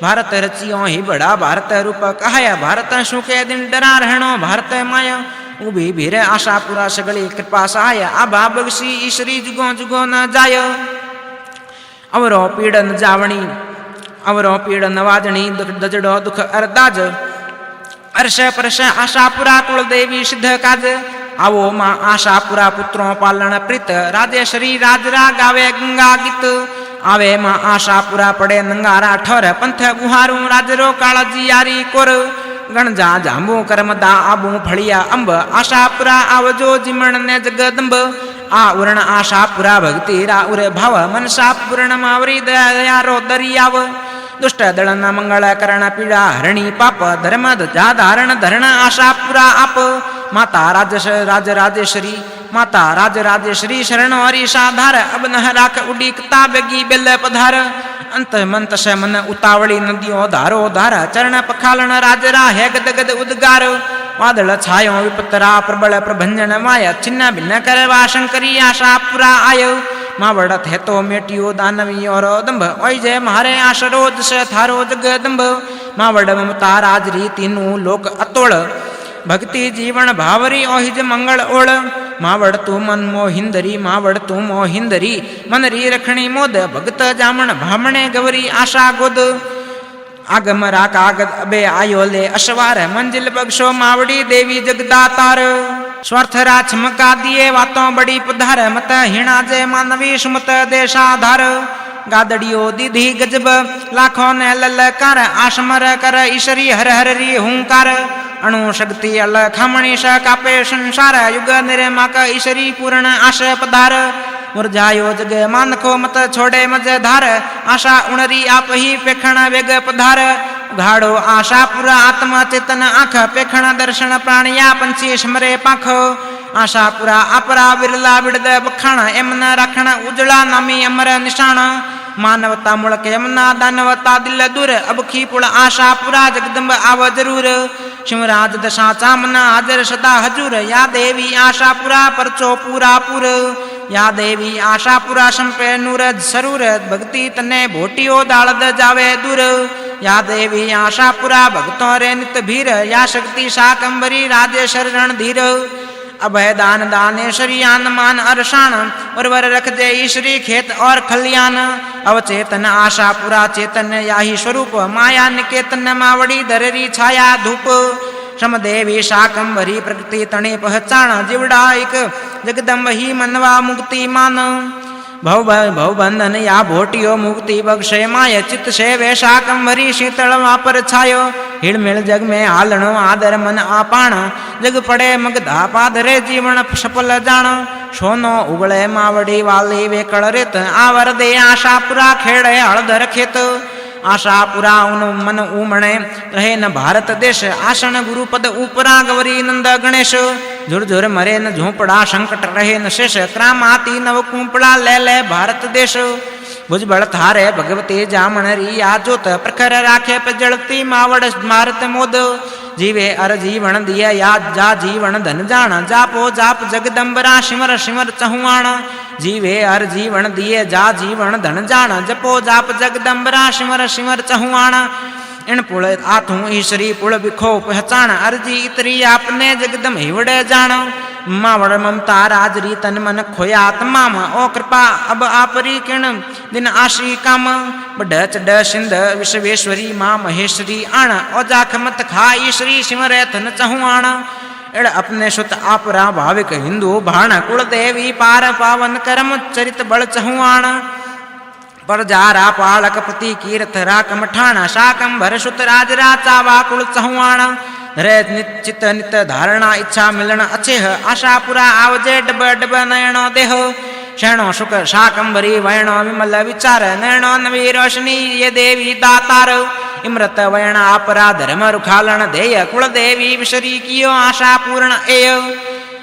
भारत रचियो ही बड़ा भारत रूप कहाया भारत सुखे दिन डरा रहणो भारत माया उभी भीरे आशा पुरा सगली कृपा सहाय आभा बगसी ईश्वरी जुगो जुगो न जाय अवरो पीड़न जावणी अवरो पीड़न वाजणी दजड़ो दुख अरदाज अर्श परश आशा पुरा कुल देवी सिद्ध काज आवो मां आशा पुरा पुत्रों पालन प्रीत राजेश्वरी राजरा गावे गंगा गीत आवे मां आशा पुरा पड़े नंगारा ठोर पंथ गुहारू राजरो काळजी यारी कोर गणजा जांबू करमदा आबू फड़िया अंब आशापुरा आवजो जिमण ने जगदंब आ उरण आशापुरा भक्ति रा उरे भाव मनसा पूर्ण मावरी दया रो दरियाव दुष्ट दळन मंगल करण पीड़ा हरणी पाप धर्म ध्वजा धारण धरण आशापुरा आप माता राज राजेश्वरी माता राज राजेश्वरी शरण हरि साधार अब नह राख उडी किताबगी बेल पधार अंत मंत से मन उतावली नदियों धारो धारा चरण पखालन राजरा है गद गद उद्गार वादळ छायो विपतरा प्रबल प्रभंजन माया छिन्न भिन्न करवा शंकरी आशा पुरा आयो मावड़त है तो मेटियो दानवी और दंभ ओय जय मारे आशरो जस थारो जगदंभ मावड़ ममता राजरी तीनू लोक अतोड़ भक्ति जीवन भावरी ओहिज मंगल ओळ मावड़ तू मन मोहिंदरी मावड़ तू मोहिंदरी मन री रखणी मोद भगत जामण भामणे गवरी आशा गोद आगम रा कागद अबे आयो ले अशवार मंजिल बगशो मावड़ी देवी जगदातार स्वार्थ रा छमका दिए वातों बड़ी पधार मत हिणा जय मानवी सुमत देशाधार गादड़ियो दीधी गजब लाखों ने ललकार आशमर कर ईश्वरी हर हर री हुंकार अणु शक्ति अल खमणी श कापे संसार युग निर्मा का ईश्वरी पूर्ण आश पधार मुरझायो जग मानखो मत छोड़े मज धार आशा उणरी आप ही पेखण वेग पधार घाड़ो आशा पुरा आत्मा चेतन आँख पेखण दर्शन प्राणिया पंछी समरे पाख आशा पुरा अपरा बिरला बिड़द बखाण एमन राखण उजला नामी अमर निशाण मानवता मुड़क यमुना दानवता दिल दूर अब खीपुड़ आशा पुरा जगदम्ब आव जरूर शिवराज दशा चामना हाजर सदा हजूर या देवी आशा पुरा परचो पूरा पुर या देवी आशापुरा संपे नूरज सरूरज भक्ति तने भोटियो दालद जावे दूर या देवी आशापुरा भक्तों रे नित भीर या शक्ति शाकंभरी राजेश्वर रणधीर अभय दान दानेश्वरी आन मान अरसाण उर्वर रख दे ईश्वरी खेत और खलियान अवचेतन आशापुरा चेतन याही स्वरूप माया निकेतन मावड़ी दररी छाया धूप श्रमदेवी शाकंभरी प्रकृति तणे पहचान जीवड़ा एक जगदम्ब ही मनवा मुक्ति मान भव बंधन या भोटियो मुक्ति बक्षय माय चित्त से वे शाकंभरी शीतल वापर छायो हिड़मिल जग में हालणो आदर मन आपाण जग पड़े मग धापा धरे जीवन सफल जाण सोनो उगले मावड़ी वाली वे कड़रेत आवर दे आशापुरा खेड़े हलधर खेत आशापुरा उन मन उमणे रहे न भारत देश आसन गुरुपद उपरा गौरी नंद गणेश झुरझुर मरे न झोपड़ा संकट रहे न शेष क्रामाती नव कुंपड़ा ले ले भारत देश भुजबल थारे भगवती जामणरी आजोत प्रखर राखे पे जलती मावड़ मारत मोद जीवे अर जीवन दिया या जा जीवन धन जान जापो जाप जगदम्बरा सिमर सिमर चहुआण जीवे अर जीवन दिए जा जीवन धन जान जपो जाप जगदम्बरा सिमर सिमर चहुआण इन पुल आथू ईश्वरी पुल बिखो पहचान अर्जी इतरी आपने जगदम हिवड़े जान मावड़ ममता राजरी तन मन खोया तमाम ओ कृपा अब आपरी किण दिन आशी काम बड़ चड सिंध विश्वेश्वरी माँ महेश्वरी आण ओजाख मत खा ईश्वरी सिमरे थन चहुआण एड़ अपने सुत आपरा भाविक हिंदू भाण कुल देवी पार पावन करम चरित बल चहुआण पर जारा पालक प्रति कीर्थ राकम ठाणा शाकंभर सुत राजरा चावा कुल चहुआण रे निश्चित नित धारणा इच्छा मिलन अचेह आशापुरा आवजे डब डब नयनो देह शरणो सुख शाकंभरी वयणो विमल विचार नयनो नवी रोशनी ये देवी दातार इमृत वयण आपरा धर्म रुखालन देय कुल देवी विशरी कियो आशा पूर्ण एय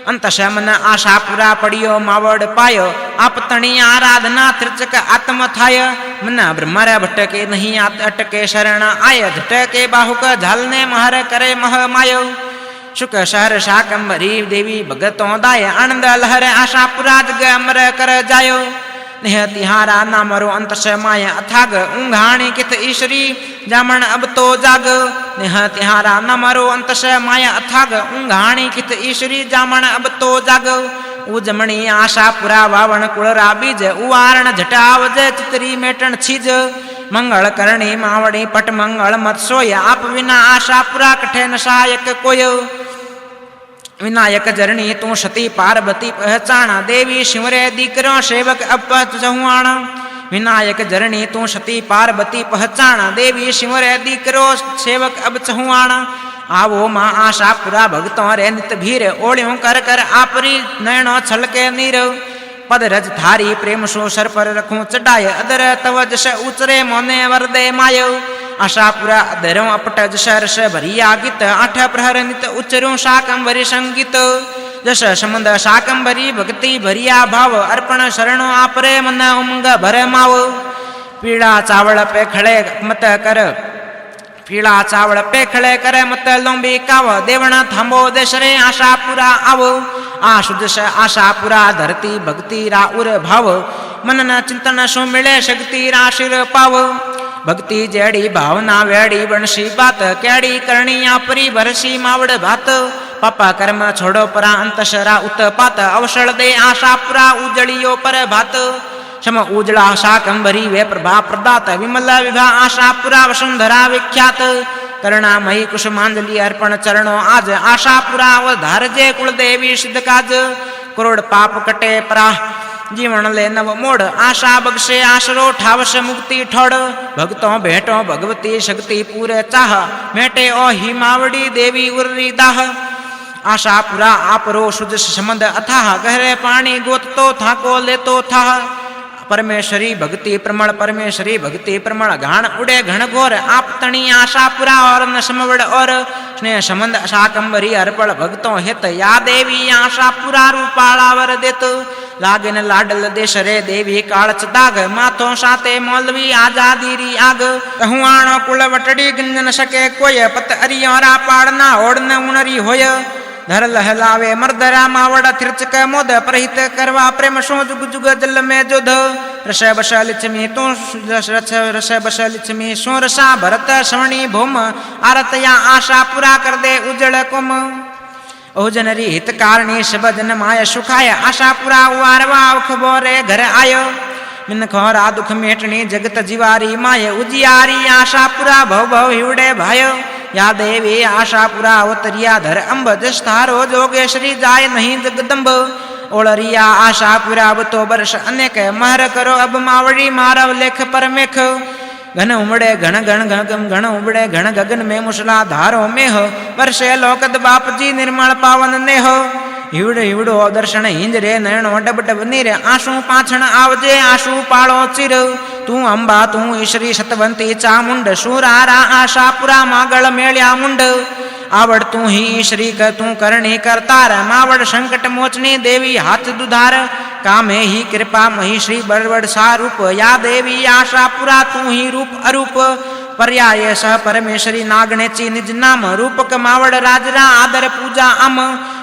अंत मन आशापुरा पड़ियो मावड़ पायो आप तणी आराधना त्रिचक आत्म थाय मन ब्रह्मर भटके नहीं अटके शरण आय झटके बाहुक झालने महर करे मह मायो शुक शहर शाकंभरी देवी भगतों दाय आनंद लहर आशापुरा जग अमर कर जायो नेह तिहारा नामरो अंत माय अथाग ऊंघाणी कित ईश्वरी जामण अब तो जाग नेह तिहारा नामरो अंत माय अथाग ऊंघाणी कित ईश्वरी जामण अब तो जाग उजमणी आशापुरा वावण कुलरा बीज उवारण झटावज चितरी मेटण छीज मंगल करणी मावड़ी पट मंगल मत सोय आप विना आशापुरा कठे न सहायक कोय विनायक जरणी तू सती पार्वती पहचाना देवी शिवरे दीकरो सेवक अब चहुआण विनायक जरणी तू सती पार्वती पहचाना देवी शिवरे दीकरो सेवक अब चहुआण आवो माँ आशापुरा भगतों रे नित भीर ओळ्यों कर कर आपरी नयनो छलके नीर पद रज थारी प्रेम सो सर पर रखूं चढ़ाय अदर तव जश उचरे मोने वरदे मायो आशापुरा अदरों अपट जश रस भरिया गीत आठ प्रहर नित उच्चरों शाकंभरी संगीत जश समंद शाकंभरी भक्ति भरिया भाव अर्पण शरणो आपरे मन उमंग भरे माव पीड़ा चावल पे खड़े मत कर पीड़ा चावल पे खड़े करे मत लोंबी काव देवण थांबो देशरे आशापुरा आवो आशुदश आशापुरा धरती भक्ति रा उर भाव मनन चिंतन सो मिले शक्ति रा शिर पाव भक्ति जेड़ी भावना वेड़ी बनसी बात केड़ी करणी आपरी भरसी मावड़ भात पापा कर्म छोड़ो परा अंतशरा उत्पात अवसर दे आशापुरा उजड़ियो पर भात क्षम उजड़ा शाकंभरी वे प्रभा प्रदात विमल विभा आशापुरा वसुंधरा विख्यात करुणामयी कुसुमांजलि अर्पण चरणों आज आशापुरा धारजे कुलदेवी सिद्ध काज करोड़ पाप कटे परा जीवन ले नव मोड़ आशा बगसे आशरो ठावस मुक्ति ठोड़ भक्तों भेटो भगवती शक्ति पूरे चाह मेटे ओ हिमावड़ी देवी उर्री दाह आशापुरा आपरो सुजस संबंध अथाह गहरे पानी गोततो थाको लेतो था परमेश्वरी भक्ति प्रमण परमेश्वरी भक्ति प्रमण घाण उड़े घण घोर आप तणी आशापुरा और न समवड़ और स्नेह संबंध शाकंभरी अर्पण भक्तों हित या देवी आशापुरा रूपालावर देत लागे न लाडल देश रे देवी कालच दाग माथो साते मौलवी आजादी री आग कहुआणो कुल वटड़ी गंजन सके कोय पत अरियोरा पाड़ना ओढ़ न उणरी होय धर लहलावे मर्दरा मावड़ थिरचक मोद प्रहित करवा प्रेम शो जुग जुग जल में जोध रस बस लिच्छमी तू रस बस लिच्छमी शो रसा भरत श्रवणी भूम आरतया आशा पूरा कर दे उजड़ कुम ओजनरी हित कारणी शबदन माय सुखाय आशा पूरा वारवा बोरे घर आयो मिन खोरा दुख मेटनी जगत जीवारी माय उजियारी आशा पूरा भव भव हिवड़े भाय या देवी आशा पूरा अवतरिया धर अंब जस्थारो जोगेश्वरी जाय नहीं जगदम्ब ओलरिया आशा पूरा अब तो बरस अनेक महर करो अब मावड़ी मारव लेख परमेख घन उमड़े घन घन घन घन उमड़े घन गगन में मुसला धारो मेह वर्षे लोकद बाप जी निर्मल पावन नेह हिवड़ो हिवड़ो दर्शन हिंजरे नयणो डब डब नीरे आंसू पाछण आवजे आंसू पाळो चिर तू अंबा तू ईश्वरी सतवंती चामुंड सुरारा आशा पूरा मागल मेल्या मुंड आवड़ तू ही ईश्वरी कर तू करणी करतार मावड़ संकट मोचनी देवी हाथ दुधार कामे ही कृपा मही श्री बड़बड़ सारूप या देवी आशा पूरा तू ही रूप अरूप पर्याय सह परमेश्वरी नागणेची निज नाम रूपक मावड़ राजरा आदर पूजा अम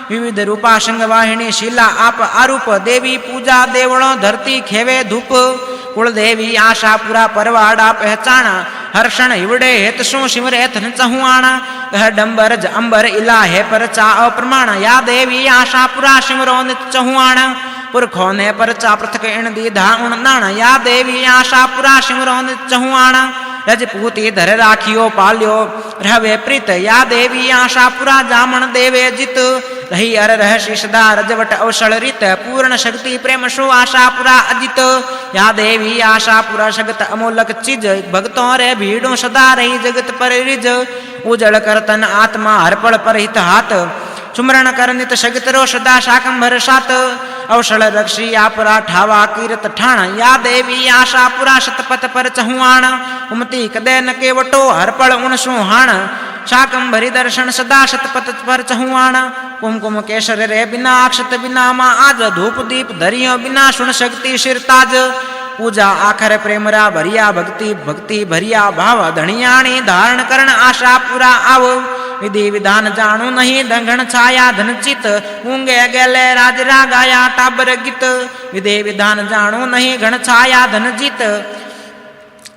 विविध रूपा संगवाहिनी शीला आप आरूप देवी पूजा देवड़ो धरती खेवे धूप कुल देवी आशा पूरा परवाड़ा पहचाना हर्षण हिवड़े हेत सु सिमरे थन चहुआणा कह डंबर ज अंबर इला है पर चा अप्रमाण या देवी आशा पूरा सिमरो नित चहुआणा पुरखो ने पर चा पृथक इण दीधा उण नाण या देवी आशा पूरा सिमरो नित चहुआणा रजपूती धर राखियो पाल्यो रहवे प्रीत या देवी आशा पूरा जामण देवे जित रही अर रहसी सदा रजवट अवसर रीत पूर्ण शक्ति प्रेम शो आशा पूरा अजित या देवी आशा पूरा जगत अमोलक चीज भक्तों रे भीड़ों सदा रही जगत पर रिज उजड़ करतन आत्मा हरपड़ पर हित हाथ सुमरण कर नित शगतरो सदा शाकंभर सात अवसर रक्षी आपरा ठावा कीरत ठाण या देवी आशा पूरा शतपथ पर चहुआण उमती कदे न केवटो हरपड़ उणसु हाण शाकंभरी दर्शन सदा शतपथ पर चहुआण कुमकुम केसर रे बिना अक्षत बिना मा आज धूप दीप धरियो बिना सुन शक्ति सिरताज पूजा आखर प्रेमरा भरिया भक्ति भक्ति भरिया भाव धनियाणी धारण करण आशा पूरा आव विधि विधान जाणु नहीं दंगण छाया धन चित ऊंगे गेले राजरा गाया टाबर गीत विधि विधान जाणु नहीं घण छाया धन जीत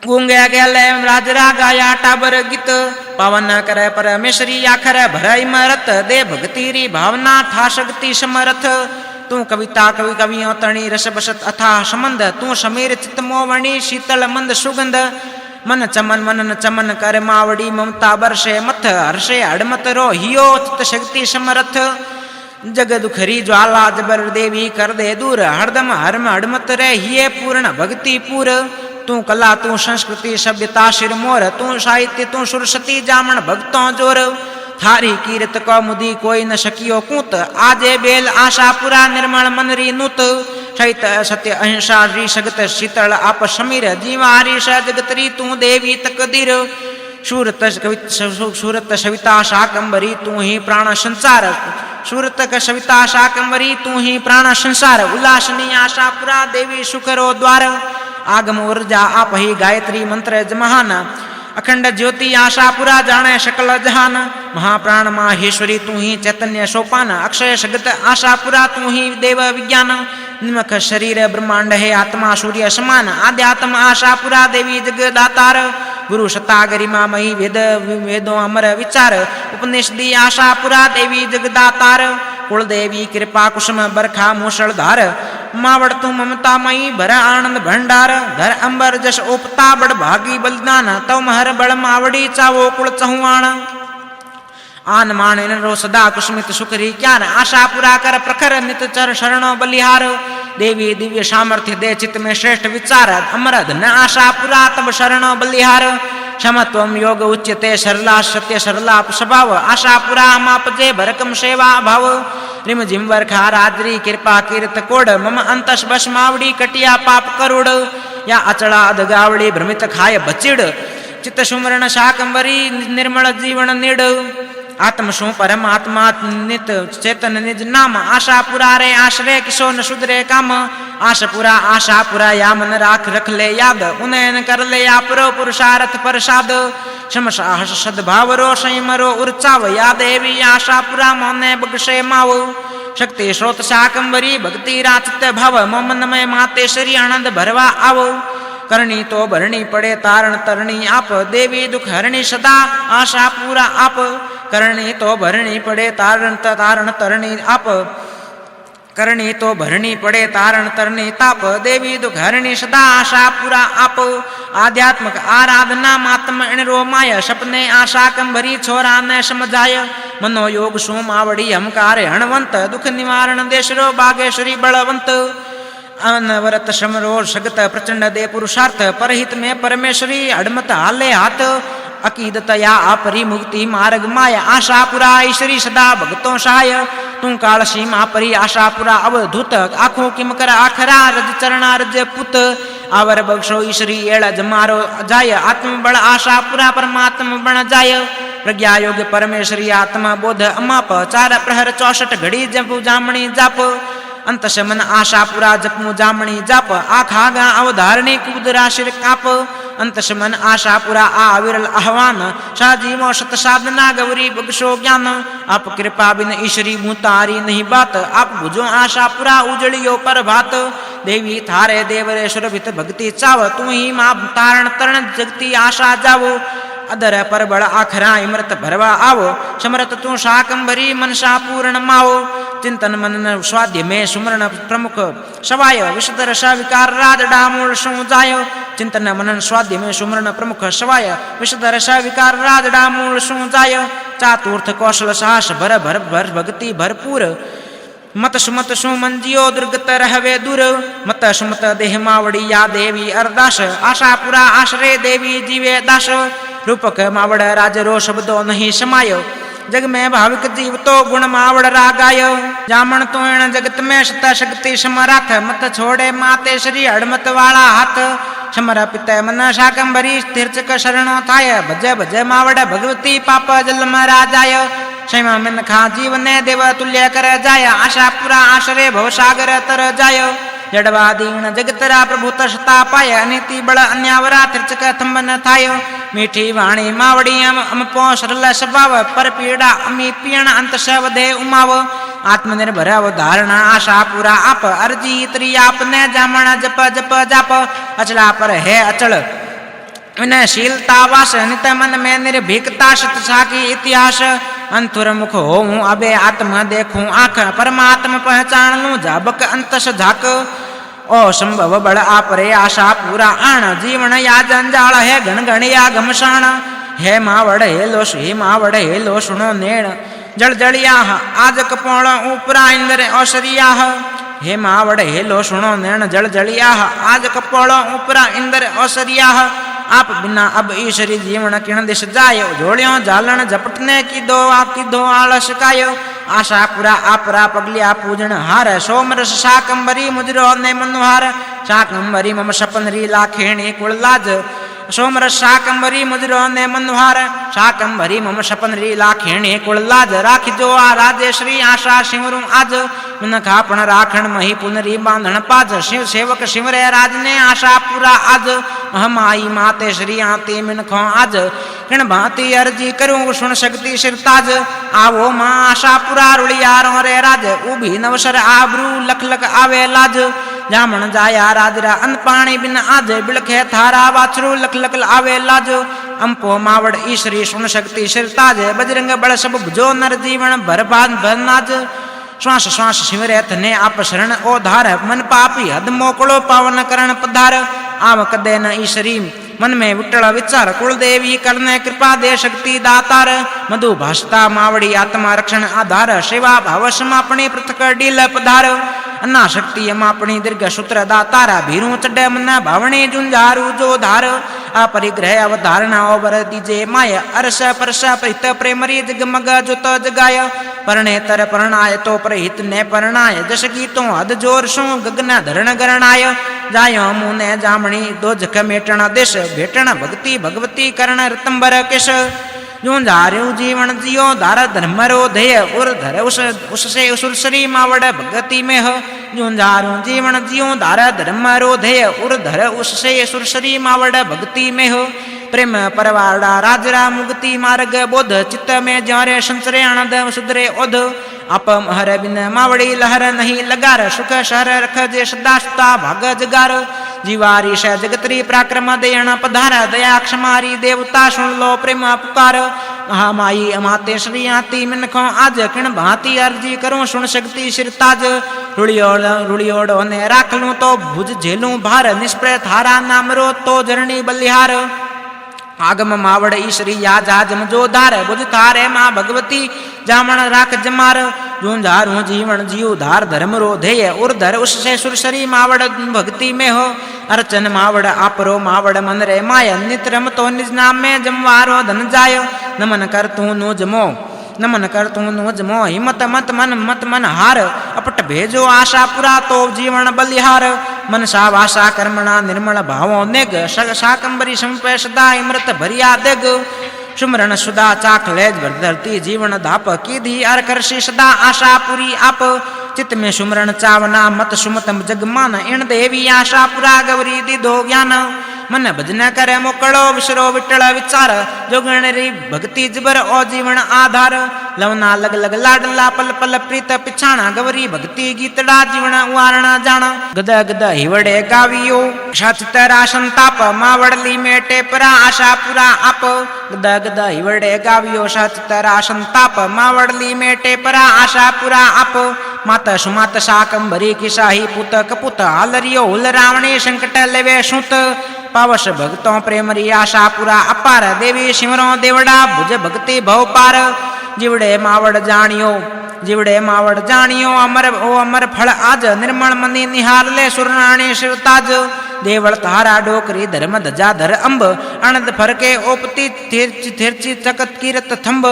गूंगे गेले राजरा गाया टाबर गीत पावन करे परमेश्वरी आखर भरई मरत दे भक्ति री भावना था शक्ति समरथ तू कविता कवि कवियों तणी रस बसत अथा संबंध तू समीर चित मोवणी शीतल मंद सुगंध मन चमन मनन चमन कर मावड़ी ममता बरसे मथ हर्षे हड़मत रो हियो चित शक्ति समरथ जग दुखरी ज्वाला जबर देवी कर दे दूर हरदम हरम हड़मत रे हिये पूर्ण भक्ति पूर तू कला तू संस्कृति सभ्यता सिर मोर तू साहित्य तू सुरसती जामन भक्तों जोर थारी कीरत कौमुदी कोई न सकियो कूत आजे बेल आशा पूरा निर्मल मनरी नुत सहित सत्य अहिंसा री सगत शीतल आप समीर जीवारी जगतरी तू देवी तकदीर सूरत सविता शाकंबरी तू ही प्राण संसार सूरत सविता शाकंबरी तू ही प्राण संसार उल्लासनी आशा पूरा देवी सुखरो द्वार आगम ऊर्जा आप ही गायत्री मंत्र जमहान अखंड ज्योति आशा पूरा जाने सकल जहान महाप्राण माहेश्वरी तू ही चैतन्य सोपान अक्षय सगत आशा पूरा तू ही देव विज्ञान निमख शरीर ब्रह्मांड है आत्मा सूर्य समान आध्यात्म आशा पूरा देवी जगदातार गुरु सता गरिमा मई वेद वेदों अमर विचार उपनिषदी आशा पूरा देवी जगदातार कुल देवी कृपा कुसुम बरखा मूषल धार मावड़ तू ममता मई भर आनंद भंडार धर अंबर जस उपता बड़ भागी बलिदान तव महर बड़ मावड़ी चावो कुल चहुआण आन मान रो सदा कुसुमित सुखरी क्यान आशा पूरा कर प्रखर नित चर शरणो बलिहार देवी दिव्य सामर्थ्य दे चित्त में श्रेष्ठ विचार अमर धन आशा पूरा तब शरणो बलिहार समत्वम योग उच्यते सरला सत्य सरला स्वभाव आशा पूरा मापजे भरकम सेवा भाव रिम जिम वर्खा रात्रि कृपा कीर्त कोड मम अंतस बस मावड़ी कटिया पाप करोड़ या अचड़ा अधगावड़ी भ्रमित खाय बचिड़ चित्त सुमरण शाकंबरी निर्मल जीवन निड आत्म शू परमात्मा नित चेतन निज नाम आशा पुरा रे आश्रय किशो न सुधरे काम आशा पुरा या मन राख रख ले याद उन्नयन कर ले या परो पुरुषार्थ प्रसाद शम साहस सद्भाव रो संयम रो उर्चाव या देवी आशा पुरा मोने बगशे माव शक्ति स्रोत शाकंबरी भक्ति राचित भाव मोमन में मातेश्वरी आनंद भरवा आवो करणी तो भरणी पड़े तारण तरणी आप देवी दुख हरणी सदा आशा पूरा आप करणी तो भरणी पड़े तारण तरणी आप करणी तो भरणी पड़े तारण तरणी ताप देवी दुख हरणी सदा आशा पूरा आप आध्यात्मक आराधना मातम इणरो माय सपने आशा कंभरी छोरा ने समझाय मनोयोग सोम आवड़ी हमकार हणवंत दुख निवारण देशरो बागेश्वरी बलवंत अनवरत समरो सगत प्रचंड दे पुरुषार्थ परहित में परमेश्वरी अडमत हाले हाथ अकीदत या अपरी मुक्ति मार्ग माय आशा पुरा ईश्वरी सदा भक्तों सहाय तू काल सीमा परी आशा पुरा अवधूत आखो किम कर आखरा रज चरणा रज पुत आवर बख्शो ईश्वरी एड़ जमारो जाय आत्म बल आशा पुरा परमात्मा बन जाय प्रज्ञा योग परमेश्वरी आत्मा बोध अमाप 4 प्रहर 64 घड़ी जपु जामणी जाप अंत मन आशा पुरा जपमु जामणी जाप आखागा अवधारणी कुदरा शिर काप अंत मन आशा पुरा आविरल आह्वान साजीवो सत साधना गौरी बगशो ज्ञान आप कृपा बिन ईश्वरी मुतारी नहीं बात आप बुझो आशा पुरा उजड़ियो पर भात देवी थारे देवरे सुरभित भक्ति चाव तू ही मां तारण तरण जगती आशा जावो अदर पर बड़ आखरा इमृत भरवा आवो समरत तू शाकंभरी मनसा पूर्ण मावो चिंतन मनन स्वाध्य में सुमरण प्रमुख सवाय विशुद्धर विकार राज डामूल सु जाय चिंतन मनन स्वाध्य में सुमरण प्रमुख सवाय विशुद्धर विकार राज डामूल सु जाय चातुर्थ कौशल साहस भर भर भर भक्ति भरपूर मत सुमत सु मंजियो दुर्गत रहवे दूर मत सुमत देह मावड़ी या देवी अरदास आशा पुरा आश्रय देवी जीवे दास रूपक मावड़ राज रो शब्दो नहीं समायो जग में भाविक जीव तो गुण मावड़ रागाय जामण तो एण जगत में सता शक्ति समराथ मत छोड़े माते श्री हड़मत वाला हाथ समर्पित मन शाकंभरी स्थिरचक शरणो थाय भज भज मावड़ भगवती पाप जल राजाय क्षमा मन खा जीवने देव तुल्य कर जाय आशा पुरा आश्रय भव सागर तर जाय जड़वादीन जगतरा प्रभु तशता पाय अनिति बड़ अन्यावरा तिरचक थंबन थाय मीठी वाणी मावड़ी अमपो सरल स्वभाव पर पीड़ा अमी पीण अंत सवधे उमाव आत्मनिर्भर धारणा आशा पूरा आप अर्जी त्री आपने जामण जप जप जाप अचला पर है अचल विनयशीलता वास नित मन में निर्भीकता सत साकी इतिहास अंतुर मुख हो अबे आत्मा देखूं आंख परमात्मा पहचान लूं जाबक अंतस झाक ओ संभव बड़ आपरे आशा पूरा आण जीवन या जंजाल है गण गणिया घमसाण है मावड़ हेलो हे मावड़ हेलो सुनो नेण जल जलिया आज कपोण ऊपरा इंद्र औषरिया हे मावड़ हेलो सुनो नेण जल जलिया आज कपोण ऊपरा इंद्र औषरिया आप बिना अब ईश्वरी जीवन किण दिश जाय जोड़ियों जालन झपटने की दो आलस काय आशा पुरा आपरा पगलिया पूजन हार सोमरस शाकंभरी मुजरो ने मनोहार शाकंभरी मम सपन री लाखेणी कुललाज सोमरस शाकंभरी मुजरो ने मनोहार शाकंभरी मम सपन री लाखेणी कुललाज राखी जो आ राजेश्वरी आशा सिमरू आज मन खापण राखण मही पुनरी बांधण पाज शिव सेवक सिमरे राज ने आशा पूरा आज महमाई माते श्री आते मिन खो आज किण भांति अर्जी करूं सुन शक्ति सिरताज आवो मां आशा पुरा रुलिया रे राज उभी नवसर आबरू लख लख आवे लाज जामण जाया राजरा अन पाणी बिन आज बिलखे थारा वाछरू लख लख आवे लाज अंपो मावड़ ईश्वरी सुन शक्ति सिरताज बजरंग बड़ सब भुजो नर जीवन भरभान भरनाज श्वास श्वास शिवरे थने आप शरण ओ धार मन पापी हद मोकड़ो पावन करण पधार आव कदे न ईश्वरी मन में विट्टल विचार कुलदेवी करने कृपा दे शक्ति दातार मधु भाषता मावड़ी आत्मा रक्षण आधार सेवा भाव समापणी पृथक डील पधार अन्ना शक्ति अमापणी दीर्घ सूत्र दातारा भीरू चढ़ मन भावणी जुंझारू जो धार आ परिग्रह अवधारणा ओबर दीजे माय अरस परस परित प्रेमरी जगमग जुत जगाय परणे तर परणाय तो प्रहित ने परणाय जस गीतों हद जोर सु गगन धरण गरणाय जायो मुने जामणी दो जख मेटण देश भेटण भक्ति भगवती करण रतंबर केश जूंझारू जीवन जियो धार धर्म रो ध्येय उर धर उससे सुरसरी मावड़ भगति में हो जूंझारू जीवन जियो धार धर्म रो ध्येय उर धर उससे सुरसरी मावड़ भक्ति में हो प्रेम परवाड़ा राजरा मुक्ति मार्ग बोध चित्त में ज्वारे संसरे आनंद सुधरे ओध आप हर बिन मावड़ी लहर नहीं लगार सुख शहर रख जे सदा सुता भाग जगार जीवारी श जगतरी पराक्रम दयण पधार दया क्षमारी देवता सुन लो प्रेम पुकार महामाई अमाते श्री आती मिनखो आज किण भांति अर्जी करूं सुन शक्ति सिरताज रुड़ियोड़ ने राख लूं तो भुज झेलूं भार निष्प्रय थारा नाम रो तो झरणी बलिहार आगम मावड़ ईश्वरी या जाजम जोधार बुझ थारे माँ भगवती जामण राख जमार जूंझारू जीवन जीव धार धर्म रो ध्येय उर्धर उससे सुरसरी मावड़ भक्ति में हो अर्चन मावड़ आपरो मावड़ मन रे माय नित रम तो निज नाम में जमवारो धन जाय नमन कर तू नु जमो नमन कर तू नु जमो हिम्मत मत मन हार अपट भेजो आशा पुरा तो जीवन बलिहार मनसा वासा कर्मणा निर्मल भावो नेग शाकंबरी संपे सदा इमृत भरिया देग सुमरण सुदा चाख लेज धरती जीवन धाप कीधी अर करसी सदा आशा पूरी आप चित में सुमरण चावना मत सुमतम जगमान इण देवी आशा पुरा गौरी दीदो ज्ञान मन भजन करे मोकड़ो विसरो विटल विचार जोगणरी भक्ति जबर ओ जीवन आधार लवना लग लग लाडला पल पल प्रीत पिछाणा गवरी भक्ति गीतड़ा जीवन उवारणा जाना गद गद हिवड़े गावियो क्षतरा संताप मावड़ली मेटे परा आशा पुरा आप गद गद हिवड़े गावियो क्षतरा संताप मावड़ली मेटे परा आशा पुरा आप मात सुमात शाकंभरी की शाही पुत कपुत हालरियो हुल रावणी संकट लेवे सुत पावश भक्तों प्रेमरी आशा पुरा अपार देवी शिवरो देवड़ा भुज भक्ति भव पार जीवड़े मावड़ जानियो अमर फल आज निर्मल मनी निहार ले सुरनाणी शिवताज देवल तारा डोकरी धर्म धजा धर अंब अनंद फरके ओपती थिरची चकत कीरत थंब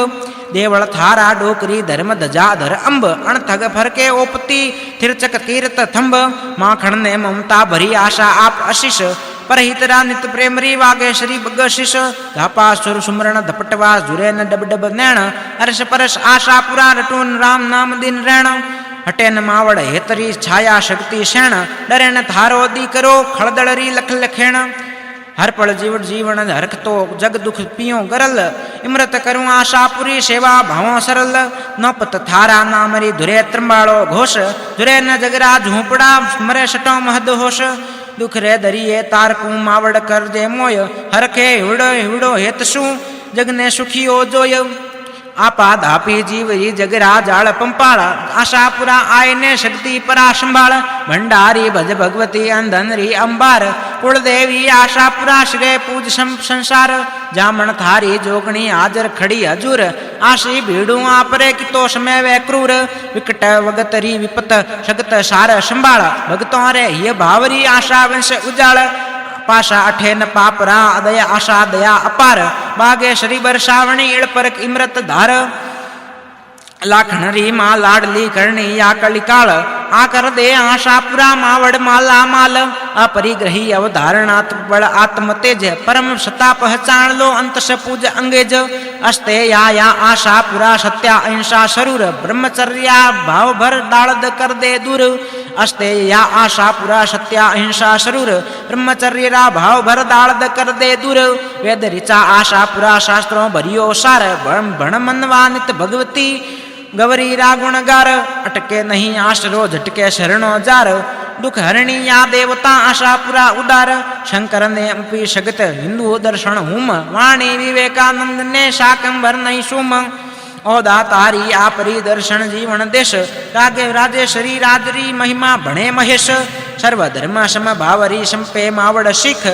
देवल थारा डोकरी धर्म धजा धर अंब अणथग फरके ओपती थिरचक तीरत थंब माखण ने ममता भरी आशा आप आशीष परहितरा नित प्रेमरी वागे श्री बगशिष धापा सुर सुमरण धपटवा झुरे न डब डब नैण अरस परस आशा पुरा रटून राम नाम दिन रैण हटे न मावड़ हेतरी छाया शक्ति शैण डरे न थारो दी करो खड़दड़री लख लखेण हर पल जीवन हरख तो जग दुख पियो गरल इमृत करूं आशा पुरी सेवा भावों सरल नौपत थारा नामरी धुरे त्रंबाड़ो घोष धुरे न जगरा झूपड़ा मरे सटो महद होश दुख रे दरिये तारकू मावड़ कर दे मोय हरखे हिवड़ो हेतसु जगने सुखियो जोय आपा धापी जीवरी जगरा जाल पंपाळ आशा पुरा आयने शक्ति परा संभाळ भंडारी भज भगवती अंधनरी अंबार कुलदेवी आशा पुरा श्रे पूज संसार जामण थारी जोगणी हाजर खड़ी हजूर आशी भीड़ू आपरे कितो समय वे क्रूर विकट वगतरी विपत सगत सार संभाळ भगतों रे ये भावरी आशा वंश उजाळ पाशा अठे न पापरा दया आशा दया अपार बागे श्री बरसावणी इड़ पर इमृत धार लाखणरी माँ लाडली करणी या कलिकाल आकर दे आशा पुरा मावड़ माला माल अपरिग्रही अवधारणात् बल आत्म तेज परम सता पहचान लो अंत से पूज अंगेज अस्ते या आशा पुरा सत्या अहिंसा सरूर ब्रह्मचर्या भाव भर दाड़द कर दे दूर अस्ते या आशा पुरा सत्या अहिंसा सरूर ब्रह्मचर्या भाव भर दाड़द कर दे दूर वेद ऋचा आशा पुरा शास्त्रों भरियो सार भण मनवानित भगवती गवरी रागुण गार अटके नहीं आशरो झटके शरणो जार दुख हरणी या देवता आशा पुरा उदार शंकर ने अपी शगत हिंदू दर्शन हुम वाणी विवेकानंद ने शाकंभर नहीं सुम ओदा तारी आपरी दर्शन जीवन देश रागे राजेश्वरी राजरी महिमा भणे महेश सर्वधर्म सम भावरी संपे मावड़ शिख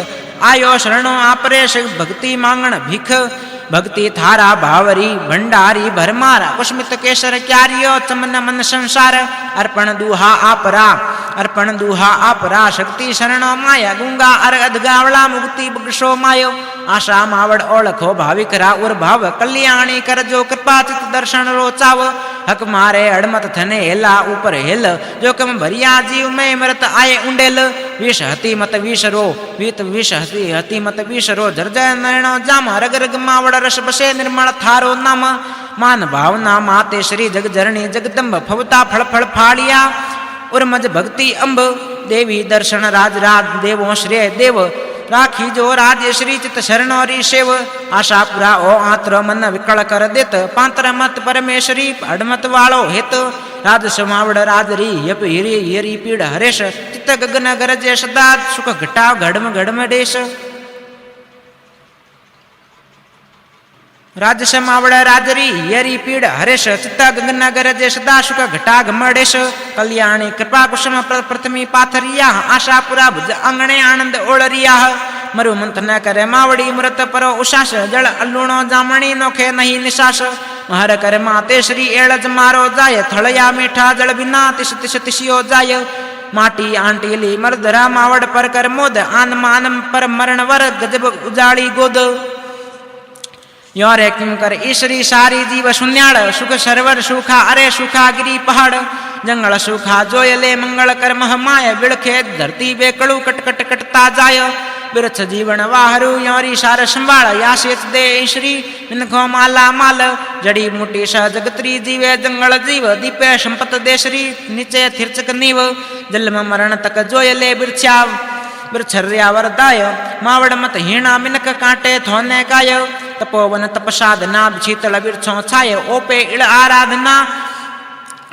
आयो शरणो आपरे भक्ति मांगण भिख भक्ति थारा भावरी भंडारी भरमारा कुस्मित केसर क्यारियो चमन मन संसार अर्पण दुहा आपरा अर्पण दुहा आपरा शक्ति शरण माया गुंगा अर अधगावला मुक्ति बगशो मायो आशा मावड़ ओळखो भाविक रा उर भाव कल्याणी कर जो कृपा चित दर्शन रो चाव हक मारे अड़मत थने हेला ऊपर हेल जो कम भरिया जीव में मरत आए उंडेल विष हती मत विष रो वीत विष हती मत विष रो जर्जय नैणो जाम रग रग मावड़ रस बसे निर्मल थारो नाम मान भावना माते श्री जग जरणी जगदम्ब फवता फल फल फाड़िया उर्मज भक्ति अंब देवी दर्शन राज राज देवो श्रेय देव राखी जो राज श्री चित शरणोरी शिव आशा पुरा ओ आत्र मन विकल कर देत पांतर मत परमेश्वरी अडमत वालो हेत राज समावड़ राजरी यप हिरी हिरी पीड़ हरेश चित्त गगन गरजे सदा सुख घटाव घड़म घड़म देश राजस मावड़ राजरी यरी पीड़ हरेश चित्ता गंगना गरजे सदा सुख घटा घमडेश कल्याणी कृपा कुसुम प्रथमी पाथरिया आशा पुरा भुज अंगणे आनंद ओळरिया मरु मंथन करे मावड़ी मृत परो उषास जल अलूणो जामणी नोखे नहीं निशास महर करे माते श्री एळज मारो जाय थळया मीठा जल बिना तिस तिस तिसियो जाय माटी आंटीली मर्दरा मावड़ पर कर मोद आन मान पर मरण वर गजब उजाड़ी गोद योरे किम कर ईश्वरी सारी जीव शून्याड़ सुख सरवर सुखा अरे सुखा गिरी पहाड़ जंगल सुखा जोयले मंगल कर महमाय बिड़खे धरती बेकड़ू कट कट कटता जाय बिरछ जीवन वाहरू योरी सार संभाळ याशेत दे ईश्वरी इनको माला माल जड़ी मुटी स जगतरी जीवे जंगल जीव दीपे संपत देशरी नीचे थिरचक नीव जन्म मरण तक जोयले बिरछ्या बिरछर्या वरदाय मावड़ मत हीणा मिनक कांटे थोने काय तपोवन तपसाधना शीतल बिरछो छाय ओपे इळ आराधना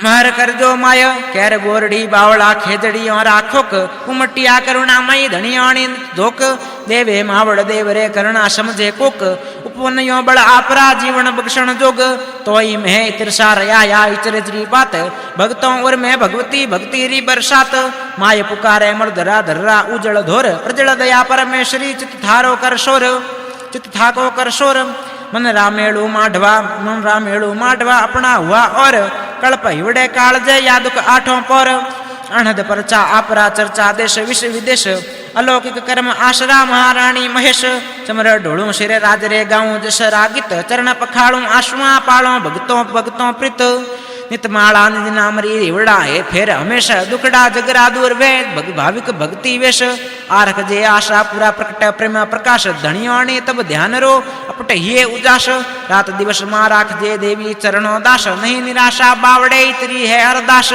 महर कर जो माय कैर गोरडी बावड़ा खेजड़ी और आखोक उमटिया करुणामयी धनियाणी धोक देवे मावड़ देवरे करुणा समझे कोक उपवन यो बड़ आपरा जीवन बक्षण जोग तोई में तिरसा रया या इचरजरी बात भक्तों और में भगवती भक्ति री बरसात माय पुकारे मर्दरा धर्रा उजल धोर प्रजल दया परमेश्वरी चित थारो कर शोर चित थाको कर शोर मन रामेणु माधवा अपना हुआ और कल्प हिवड़े कालजे यादुक आठों पर अनहद परचा आपरा चर्चा देश विश्व विदेश अलौकिक कर्म आशरा महाराणी महेश चमर ढोलू सिरे राजरे गाऊं जस रागित चरण पखाड़ू आशुआ पालो भगतों प्रीत नित माला निज नामरी हिवड़ा है फेर हमेशा दुखड़ा जगरा दूर वे भाविक भक्ति वेश आरख जे आशा पूरा प्रकट प्रेम प्रकाश धनियाणी तब ध्यान रो अपट हिये उजास रात दिवस मां राख जे देवी चरणों दास नहीं निराशा बावड़े इतरी है अरदास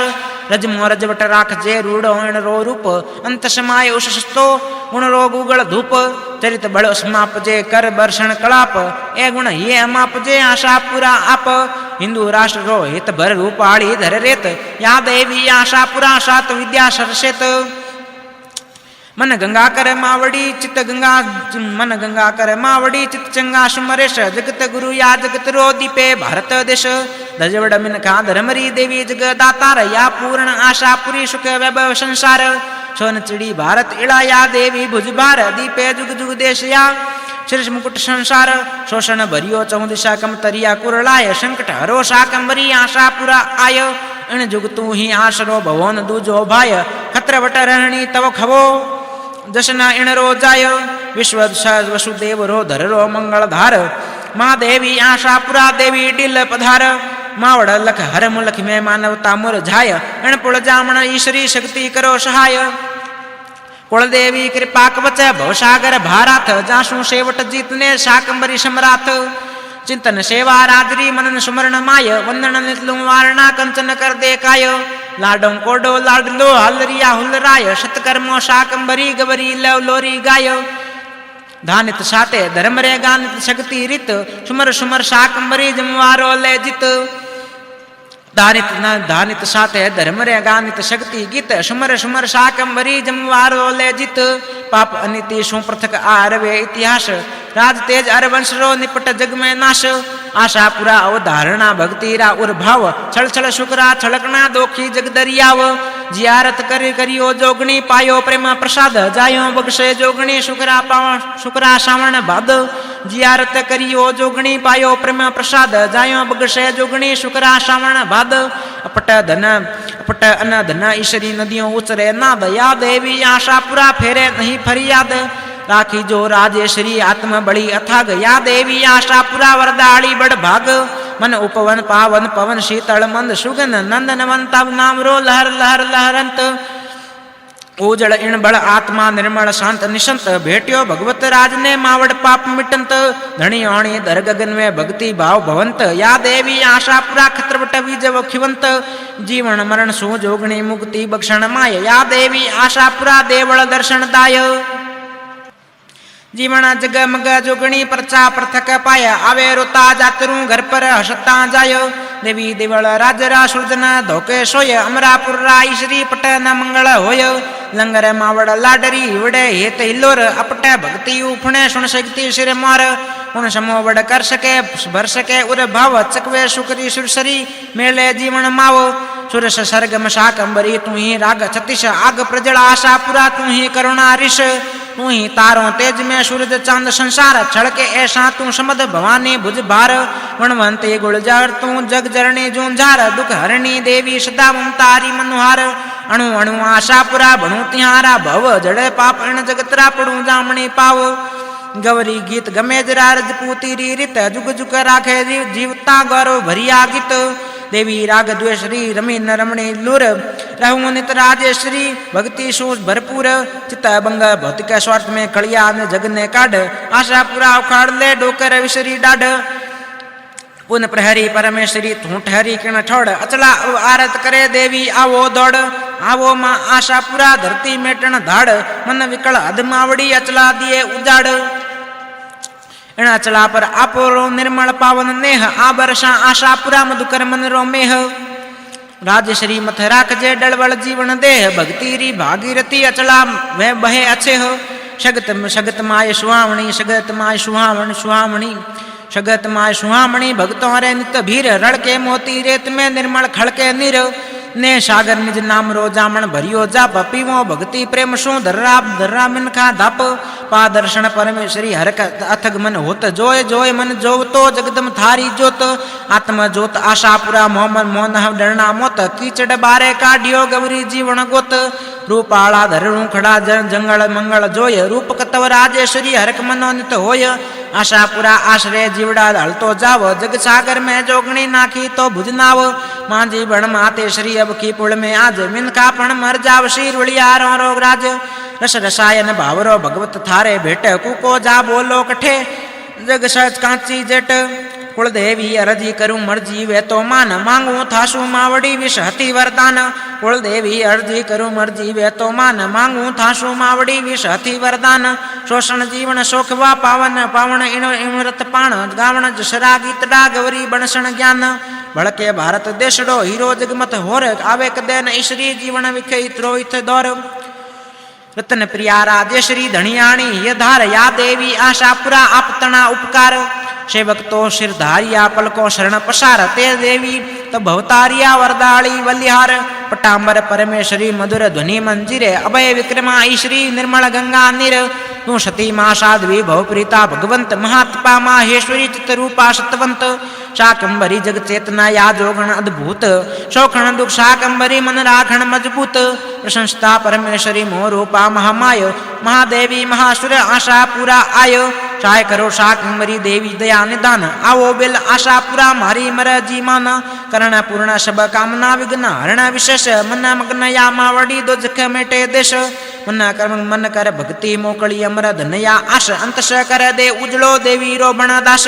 रजमो रजवट राख जे रूढ़ो इण रो रूप अंत समाय उषस्तो गुण रो गुगल धूप चरित बड़ समाप जे कर बर्षण कलाप ए गुण ये अमाप जे आशा पूरा आप हिंदू राष्ट्र रो हित भर रूपाड़ी धर रेत या देवी आशा पुरा सात विद्या सरसेत मन गंगा कर मावड़ी चित चंगा सुमरेश जगत गुरु या जगत रो दीपे भारत देश दजवड़ मिनखा धर्मरी देवी जगदातार या पूर्ण आशा पुरी सुख वैभव संसार सोन चिड़ी भारत इड़ा या देवी भुजभार दीपे जुग जुग देश या शीर्ष मुकुट संसार शोषण भरियो चौदिशा कम तरिया कुरलाय संकट हरो शाकंबरी आशा पुरा आय इन जुग तू ही आशरो भवन दूजो भाय खत्र वट रहणी तव खवो जशना इण रो जाय विश्व वसुदेव रो धर रो मंगल धार माँ देवी आशा पुरा देवी डिल पधार मावड़ लख हर मुलख में मानवता मुरझाय इण पुल जामण ईश्वरी शक्ति करो सहाय कुलदेवी कृपा कवच भवसागर भाराथ जासु सेवट जीतने शाकंबरी सम्राट चिंतन सेवा राजरी मनन सुमरण माय वंदन नितलु वारणा कंचन कर दे काय लाडो कोडो लाडलो हलरिया हुलराय शतकर्मो शाकंबरी गवरी लव लोरी गाय धानित साते धर्म रे गानित शक्ति रित सुमर सुमर शाकंबरी जमवारो ले जित धानित साथे धर्म रे गानित शक्ति गीत सुमर सुमर शाकंबरी जमवारो ले जित पाप अनिति सुपृथक आरवे इतिहास राज तेज अरवंश रो निपट जग में नाश आशा पुरा अवधारणा भक्ति रा उर्भाव छल छल शुक्रा छलकना दोखी जग दरियाव जियारत करियो जोगणी पायो प्रेम प्रसाद जायो बगसे जोगणी शुक्रा श्रावण भाद जियारत करियो जोगणी पायो प्रेम प्रसाद जायो बगसे जोगणी शुक्रा श्रावण भाद अपट अपट अनद न ईश्वरी नदियों उचरे नाद या देवी आशापुरा फेरे नहीं फरियाद राखी जो राजेश्वरी आत्म बड़ी अथाग या देवी आशापुरा वरदाड़ी बड़ भाग मन उपवन पावन पवन शीतल मंद सुगन नंदन तब नाम रो लहर लहर लहरंत ओजड़ इण बड़ आत्मा निर्मल शांत निशंत भेट्यो भगवत राज ने मावड़ पाप मिटंत धनी आणी दर गगन में भक्ति भाव भवंत या देवी आशापुरा खत्रवट बीज वखिवंत जीवन मरण सु जोगणी मुक्ति बक्षण माय या देवी आशापुरा देवल दर्शन दाय जीवन जग मग जोगणी परचा पृथक पाय आवे रोता जातरू घर पर हसता जाय देवी देवल राजरा सुरजन धोके सोय अमरापुर राई श्री पटन मंगल होय लंगर मावड़ लाडरी वड़े हेत हिलोर अपट भक्ति उफणे सुन शक्ति सिर मार उन समो वड़ कर सके भर सके उर भाव चकवे सुकरी सुरसरी मेले जीवन माव सुरस सरगम शाकंबरी तू ही राग छत्तीस आग प्रजल आशापुरा तू ही करुणा ऋष तू ही तारों तेज में सूरज चांद संसार छड़के ऐसा तू समद भवानी भुज भार वणवंती गुलजार तू जग जरणी जूंझार दुख हरणी देवी सदा ममतारी मनोहार अणु अणु आशापुरा भणु तिहारा भव जड़े पाप अण जगतरा पड़ू जामणी पाव गौरी गीत गमे जरा रजपूती रीत जुग जुग राखे जीवता गौरव भरिया गीत देवी राग द्वेश्री रमी न रमणी लुर रहु नित राजेश्वरी भक्ति सोच भरपूर चित बंग भौतिक स्वार्थ में कलिया ने जग ने काढ़ आशापुरा उखाड़ ले डोकर विशरी डाढ़ पुन प्रहरी परमेश्वरी तू ठहरी किण ठोड़ अचला आरत करे देवी आवो दौड़ आवो मां आशापुरा धरती मेटण धाड़ मन विकल अधमावड़ी अचला दिए उजाड़ एण अचला पर आपोरो निर्मल पावन नेह आबरसा आशापुरा मधुकर मन रो मेह राजश्री मथ राखजे डलवल जीवन देह भक्ति री भागीरथी अचला वह बहे अच्छे हो शगत माय सुहावणी शगत माय सुहावण सुहावणी शगत माय सुहामणी भक्तों रे नित भीर रड़के मोती रेत में निर्मल खड़के नीर ने सागर निज नाम रो जामण भरियो जाप पीवो भक्ति प्रेम सु धर्रा मन खा धाप पा दर्शन परमेश्वरी हरक अथग मन होत जोय जोय मन जोवतो जगदम थारी जोत आत्म जोत आशापुरा मोहम्मद मोहन डरना मोत कीचड़ बारे काढ़ियो गवरी जीवन गोत रूपाला धरणु खड़ा जंगल मंगल जोय रूप कतव राजेश्वरी हरक मनोनित होय आशापुरा आश्रय जीवड़ा हलतो जाव जग सागर में जोगणी नाखी तो भुजनाव मांझी बण माते श्री अब की पुल में आज मिनका पण मर जाव शीर उड़िया रोग राज रस रसायन भावरो भगवत थारे भेट कुको जा बोलो कठे जग सच कांची जट कुलदेवी अरजी करूं मर्जी वे तो मान मांगू थासु मावड़ी विष हति वरदान कुलदेवी अर्जी करूं मर्जी वे तो मान मांगू थासु मावड़ी विष हति वरदान शोषण जीवन शोखवा पावन पावन इमरत पाण गावण जसरा गीत डा गौरी बणसण ज्ञान भड़के भारत देशड़ो हीरो जगमत होर आवे कदे न ईश्वरी जीवन विखे त्रोहित दौर रतन प्रिया राजेश्वरी धनियाणी ये धार या देवी आशापुरा आपतना उपकार सेवक तो सिरधारिया पलको शरण पसार ते देवी तो भवतारिया वरदाली बलिहार पटाम्बर परमेश्वरी मधुर ध्वनि मंजिरे अभय विक्रमा ईश्वरी निर्मल गंगा नीर तू सती माँ साध्वी भवप्रीता भगवंत महात्पा माहेश्वरी चित्तरूपा सतवंत शाकंबरी जग चेतना या जोगण अद्भुत शोखण दुख शाकंबरी मन राखण मजबूत प्रशंसता परमेश्वरी मोह रूपा महामाय महादेवी महासुर आशा पूरा आय चाहे करो शाकंबरी देवी दया निदान आवो बिल आशा पूरा मारी मर जी मान कर्ण पूर्ण सब कामना विघ्न हरण विशेष मन मग्न या मावड़ी दो जख मेटे देश मन कर्म मन कर भक्ति मोकली अमर धनया आश अंतश कर दे उजलो देवी रो बण दास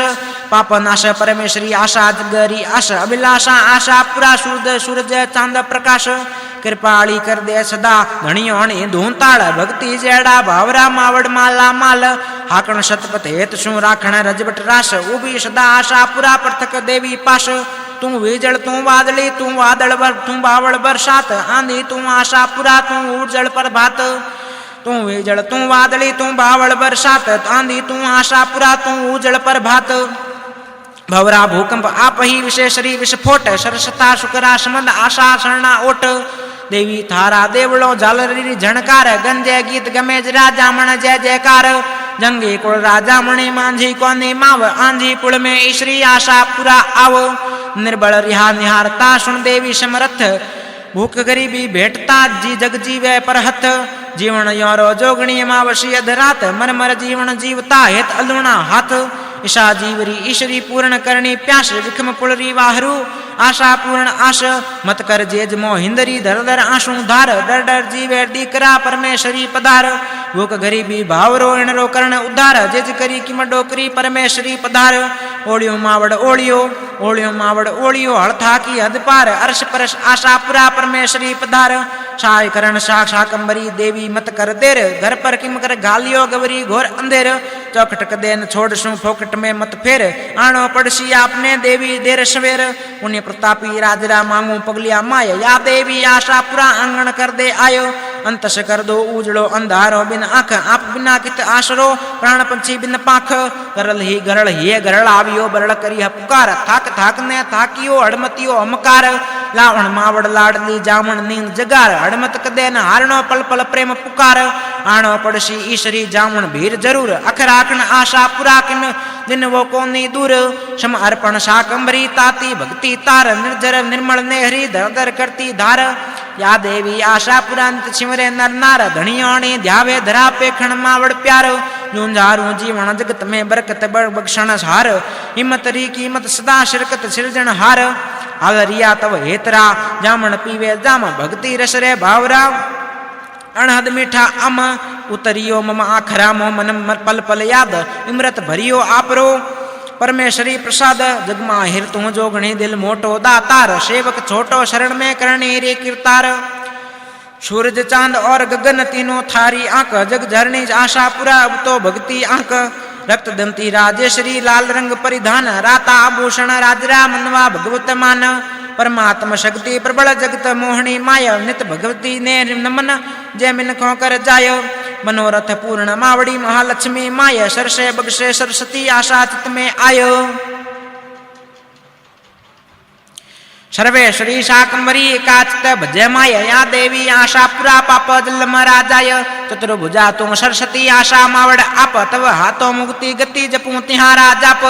पाप नाश परमेश्वरी आशा जगरी आश अभिलाषा आशा पूरा सूरज चांद प्रकाश कृपाली कर दे सदा धणियों धूताड़ भक्ति जेड़ा भावरा मावड़ माला माल हाकण शतपथ हेत शू राखण रजबट रास उभी सदा आशा पूरा पृथक देवी पास तू वीजल तू वादली तू वादल तू बावड़ बरसात आंधी तू आशा पूरा तू ऊर्जल प्रभात तू वीजल तू वादली तू बावड़ बरसात आंधी तू आशा पूरा तू ऊर्जल प्रभात भवरा भूकंप आप ही विशेषरी विस्फोट सरसता शुकरा समद आशा शरणा ओट देवी थारा देवलो झालरी झणकार गंजे गीत गमेज राजा मण जय जयकार जंगी कुल राजा मणि मांझी कोनी माव आंधी कुल में ईश्वरी आशा पूरा आव निर्बल रिहा निहारता सुन देवी समरथ भूख गरीबी भेटता जी जग जीवे पर हथ जीवन योरो जोगणी मावशी अधरात मर मर जीवन जीवता हेत अलूणा हाथ ईशा जीवरी ईश्वरी पूर्ण करणी प्यास विखम पुलरी वाहरू आशा पूर्ण आश मत कर जेज मो हिंदरी धर धर आंसू धार डर डर जीवे दीकरा परमेश्वरी पधार भूख गरीबी भावरो इणरो कर्ण उद्धार जेज करी किम डोकरी परमेश्वरी पधार ओलियो मावड़ ओलियो ओलियो मावड़ ओलियो हड़था की हद पार अर्श परश आशा पुरा परमेश्वरी पधार छाय करण शाकंबरी देवी मत कर देर घर पर किम कर गालियो गवरी घोर अंधेर चौखट कदेन छोड़ सू फोकट में मत फेर आनो पड़सी आपने देवी देर सवेर पुण्य प्रतापी राजरा मांगू पगलिया माय या देवी आशा पुरा आंगण कर दे आयो अंतस कर दो उजड़ो अंधारो बिन आंख आप बिना कित आशरो प्राण पंछी बिन पाख करल ही गरल आवियो बरड़ करी पुकार थाक थाक ने थाकियो हड़मतियो हमकार लावण मावड़ लाडली जामण नींद जगार हड़मत कदे न हारणो पल पल प्रेम पुकार आनो पड़सी ईश्वरी जामण भीर जरूर अखर आखन आशा पुरा किन दिन वो कोनी दूर सम अर्पण शाकंबरी ताती भक्ति तार निर्जर निर्मल नेहरी धर धर करती धार या देवी आशा पुरांत छिमरे नर नार धणियोणी ध्यावे धरा पेखण मावड़ प्यार यूंझारू जीवन जगत में बरकत बक्षण हार हिम्मत री कीमत सदा शिरकत सिरजन हार आगरिया तव हेतरा जामण पीवे जाम भक्ति रस रे भावरा अणहद मीठा अम उतरियो मम आखरा मो मन पल पल याद इमृत भरियो आपरो परमेश्वरी प्रसाद जगमा हिर तू जोगणी दिल मोटो दातार सेवक छोटो शरण में करणी रे कीर्तार सूरज चांद और गगन तीनों थारी आंख जग झरणी आशा पुरा तो भक्ति आंख रक्त दंती राजेश्वरी लाल रंग परिधान राता आभूषण राजरा मनवा भगवत मान परमात्मा शक्ति प्रबल जगत मोहनी माय नित भगवती ने नमन जय मिन खो कर जाय मनोरथ पूर्ण मावड़ी महालक्ष्मी माय सरसे बगसे सरस्वती आशा चित में आयो सर्वेश्वरी शाकंबरी एकाचित भजय माय या देवी आशा पुरा पाप जलम राजाय चतुर्भुजा तुम सरस्वती आशा मावड़ आप तव हाथों मुक्ति गति जपू तिहारा जाप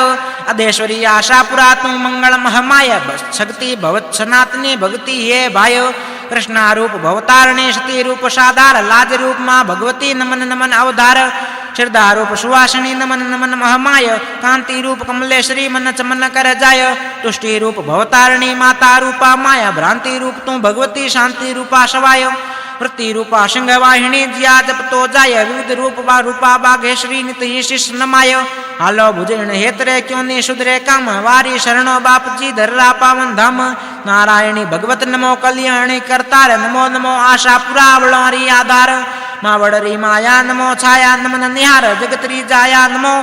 अधेश्वरी आशा पुरा तुम मंगल महमाय शक्ति भवत सनातनी भक्ति हे भाय कृष्णा रूप भवतारणी सती रूप साधार लाज रूप माँ भगवती नमन नमन अवधार श्रद्धा रूप सुवासिनी नमन नमन महमाय कांति रूप कमलेश्वरी मन चमन कर जाय तुष्टि रूप भवतारिणी माता रूपा माया भ्रांति रूप तू भगवती शांति रूपा सवाय वृत्ति रूपा सिंह वाहिनी जिया जप तो जाय विविध रूपा बाघेश्वरी नित ही शिष नमाय हालो भुजन हेतरे क्यों ने सुधरे काम वारी शरणो बाप जी धर्रा पावन धाम नारायणी भगवत नमो कल्याणी करतार नमो नमो आशा पुरा बलोरी आधार मावड़री माया नमो छाया नमन निहार जगतरी जाया नमो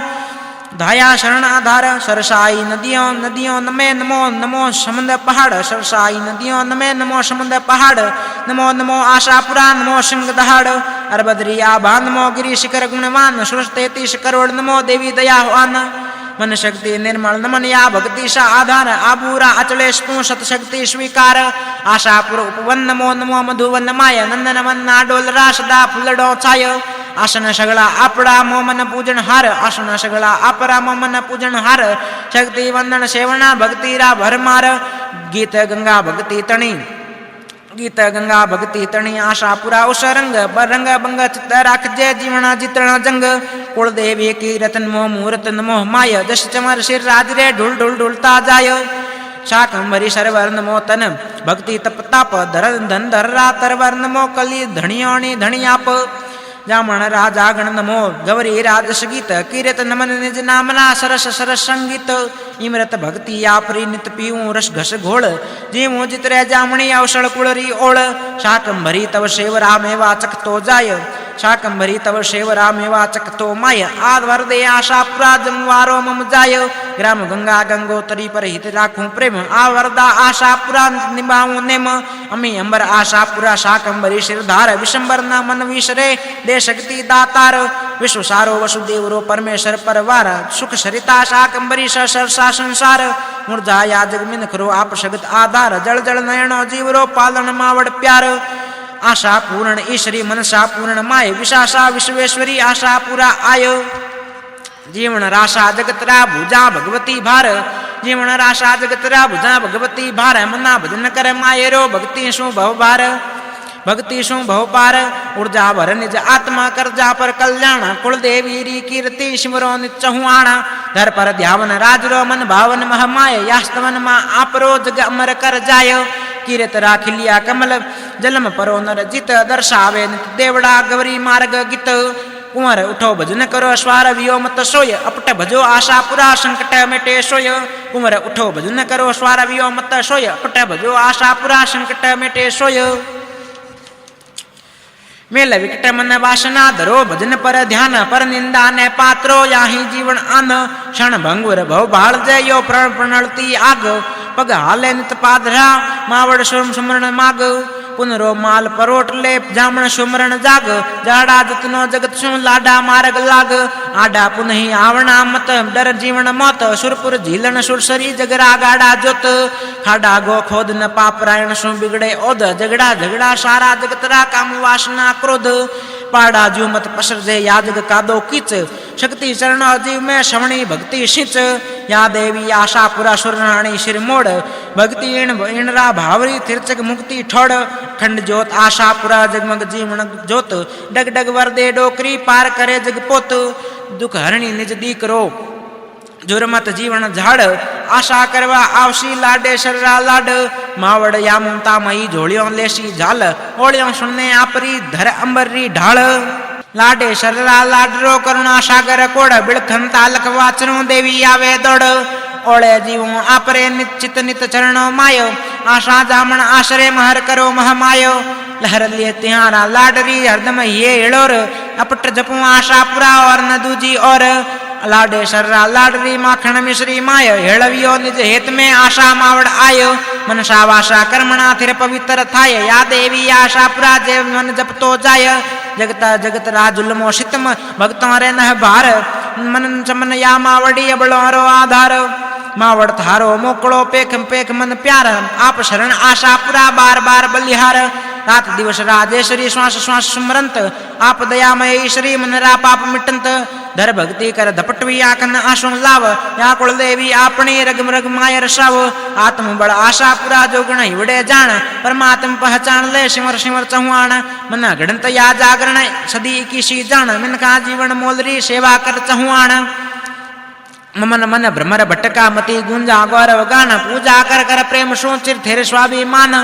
धाया शरण आधार सरसाई नदियों नदियों नमे नमो नमो समुद पहाड़ सरसाई नदियों नमे नमो समुद पहाड़ नमो नमो आशापुरा नमो सिंह दहाड़ अरबदरी आभा नमो गिरी शिखर गुणवान सुरस 33 करोड़ नमो देवी दयावान मन शक्ति निर्मल नमन या भक्ति सा आधार आबूरा अचलेश तू सत शक्ति स्वीकार आशापुर उपवन नमो नमो मधुवन माय नंदन मन्ना डोलरा सदा फुलडो छाय आसन सगला आपड़ा मोमन पूजन हार आसन सगला आपरा मोमन पूजन हार शक्ति वंदन सेवना भक्ति रा भरमार गीत गंगा भक्ति तणी गीत गंगा भक्ति तणी आशा पुरा उस रंग बरंग बंग चित राख जय जीवना जितण जंग कुल देवी की रतन मोह मूर्त नमो माय जश चमर सिर राज रे ढुल ढुल ढुलता जाय शाकंभरी सरवर नमो तन भक्ति तप ताप धर धन धर्रा तरवर नमो कली धणियोणी धणियाप जामण राजा गण नमो गौरी राजस गीत कीरत नमन निज नामना सरस सरस संगीत इमरत भक्ति आपरी नित पीऊं रस घस घोड़ जीवो जितरे जामणी अवसर कुड़री ओळ शाकंभरी तव सेवरा मेवा चकतो जाय शाकंभरी तव सेवरा मेवा चकतो माय आद वरदे आशा पुरा जमवारो मम जाय ग्राम गंगा गंगोतरी पर हित राखूं प्रेम आ वरदा आशा पुरा निभाऊं नेम अमी अंबर आशा पुरा शाकंभरी सिरधार विशंबर न मन विसरे दे शक्ति दातार विश्व सारो वसुदेव रो परमेश्वर परवार सुख सरिता शाकंभरी सरसा संसार मुरझाया जगमिन खरो आप शगत आधार जल जल नयनो जीव रो पालन मावड़ प्यार आशा पूर्ण ईश्वरी मनसा पूर्ण माय विशासा विश्वेश्वरी आशा पूरा आय जीवन राशा जगतरा भुजा भगवती भार जीवन राशा जगत रा भुजा भगवती भार मना भजन कर मायरो भक्ति शु भव भार भक्ति शु भव पार ऊर्जा भर निज आत्मा कर जा पर कल्याण कुल देवी री कीर्ति सिमरो निचहुआण धर पर ध्यावन राजरो मन भावन महमाय यास्तवन मा आपरो जग अमर कर जाय कीरत राखिलिया कमल जलम परो नर जित दर्शावे नित देवड़ा गौरी मार्ग गीत कुंवर उठो भजन करो स्वार वियो मत सोय अपट भजो आशा पुरा संकट मिटे सोय कुंवर उठो भजन करो स्वार वियो मत सोय अपट भजो आशा पुरा संकट मिटे सोय मेल विकट मन वासना धरो भजन पर ध्यान पर निंदा ने पात्रो याही जीवन आन क्षण भंगुर भव भाल जयो प्रण प्रणलती आग पग हाले नित पाधरा मावड़ सोम सुमरण माग पुनरो माल परोट लेप जामण सुमरण जाग जाड़ा जतनो जगत सु लाडा मार्ग लाग आडा पुनहि आवणा मत डर जीवन मौत सुरपुर झीलन सुरसरी जगरा गाड़ा जोत खाडा गो खोद न पाप रायण सु बिगड़े ओद झगड़ा झगड़ा सारा जगतरा काम वासना क्रोध पाड़ा जू मत पसर जे याजग कादो किच शक्ति चरण अजीव में श्रवणी भक्ति सिंच या देवी आशा पुरा सुरराणी शिर मोड़ भक्ति इणरा भावरी तिरचक मुक्ति ठोड़ खंड जोत आशा पुरा जगमग जीवन जोत डग डग वर दे डोकरी पार करे जग पोत दुख हरणी निज दी करो जुरमत जीवन झाड़ आशा करवा आवशी लाडे शर्रा लाड मावड़ या ममता मई झोलियों लेशी झाल ओलियों सुनने आपरी धर अंबरी ढाल लाडे शर्रा लाडरो करुणा सागर कोड़ बिड़खन तालक वाचनो देवी आवे दौड़ ओले जीवो आपरे निश्चित नित चरण मायो आशा जामण आश्रय महर करो महमायो लहर लिए तिहारा लाडरी हरदम ये इड़ोर अपट जपू आशा पुरा और न दूजी और लाडे शर्रा लाडरी माखण मिश्री माय हेळवियो निज हेत में आशा मावड़ आयो मनसा वाशा कर्मणा थिर पवित्र थाय या देवी आशा पुरा जे मन जपतो जाय जगता जगत राजुलमो शितम भक्तों रे नह भार मन चमन या मावड़ी अबलोरो आधार मावड़ थारो मोकड़ो पेख पेख मन प्यार आप शरण आशा पुरा बार बार बलिहार रात दिवस राजेश्वरी श्वास श्वास सुमरंत आप दयामय श्री मनरा पाप मिटंत धर भक्ति कर धपटवी आखन आशु लाव या कुल देवी आपणी रग मृग माय रसाव आत्म बड़ आशा पुरा जो गुण हिवड़े जान परमात्म पहचान ले सिमर सिमर चहुआण मन गणत या जागरण सदी की सी जान मिनका जीवन मोलरी सेवा कर चहुआण ममन मन भ्रमर भटका मति गुंजा गौरव गान पूजा कर कर प्रेम सोचिर थेर स्वाभिमान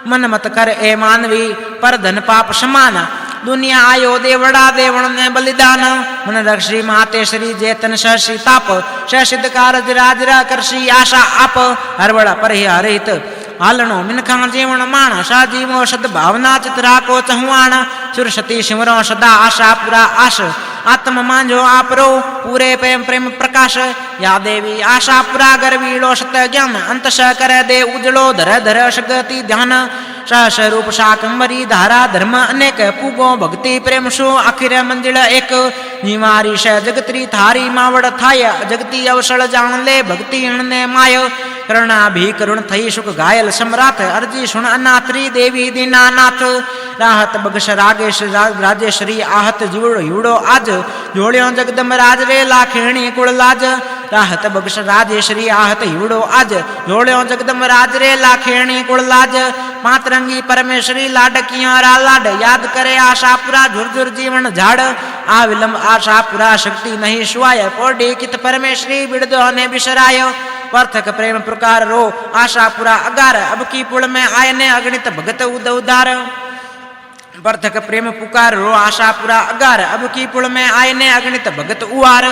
मन मत कर ए मानवी पर धन पाप समान दुनिया आयो देवड़ा देवण ने बलिदान मन रक्षी माते श्री जेतन सहसी ताप सिद्ध कारज राजरा करसी आशा आप हरवड़ा पर हरित हालनो मिनखा जीवन माण सा जीवो सद भावना चित्रा को चहुआण सुरसती सिमरो सदा आशा पुरा आश आत्म मांझो आपरो पूरे प्रेम प्रेम प्रकाश या देवी आशा पुरा गर्वीड़ो सत ज्ञान अंत स कर दे उजड़ो धर धर सगति ध्यान सहस रूप शाकंबरी धारा धर्म अनेक पूगो भक्ति प्रेम सो आखिर मंजिल एक निवारी श जगत्री थारी मावड़ थाय जगती अवसर जान ले भक्ति ने माय करुणा भी करुण थई सुख घायल सम्राट अर्जी सुन अनाथरी देवी दीनानाथ राहत बगस रागेश राजेश्वरी आहत जीवड़ो हिवड़ो आज जोड़ियों जगदम राज रे लाखेणी कुल लाज राहत बगस राजेश्वरी आहत हिवड़ो आज जोड़ियों जगदम राज रे लाखेणी कुल लाज मातरंगी परमेश्वरी लाडकियों रा लाड याद करे आशा पुरा झुरझुर जीवन झाड़ आ विलंब आशा पुरा शक्ति नहीं सुवाय कोडी कित परमेश्वरी बिड़दो ने बिसराय पर्थक प्रेम प्रकार रो आशा पुरा अगार अब की पुल में आयने अगणित भगत उद उदार पर्थक प्रेम पुकार रो आशा पुरा अगार अब की पुल में आयने अगणित भगत उवार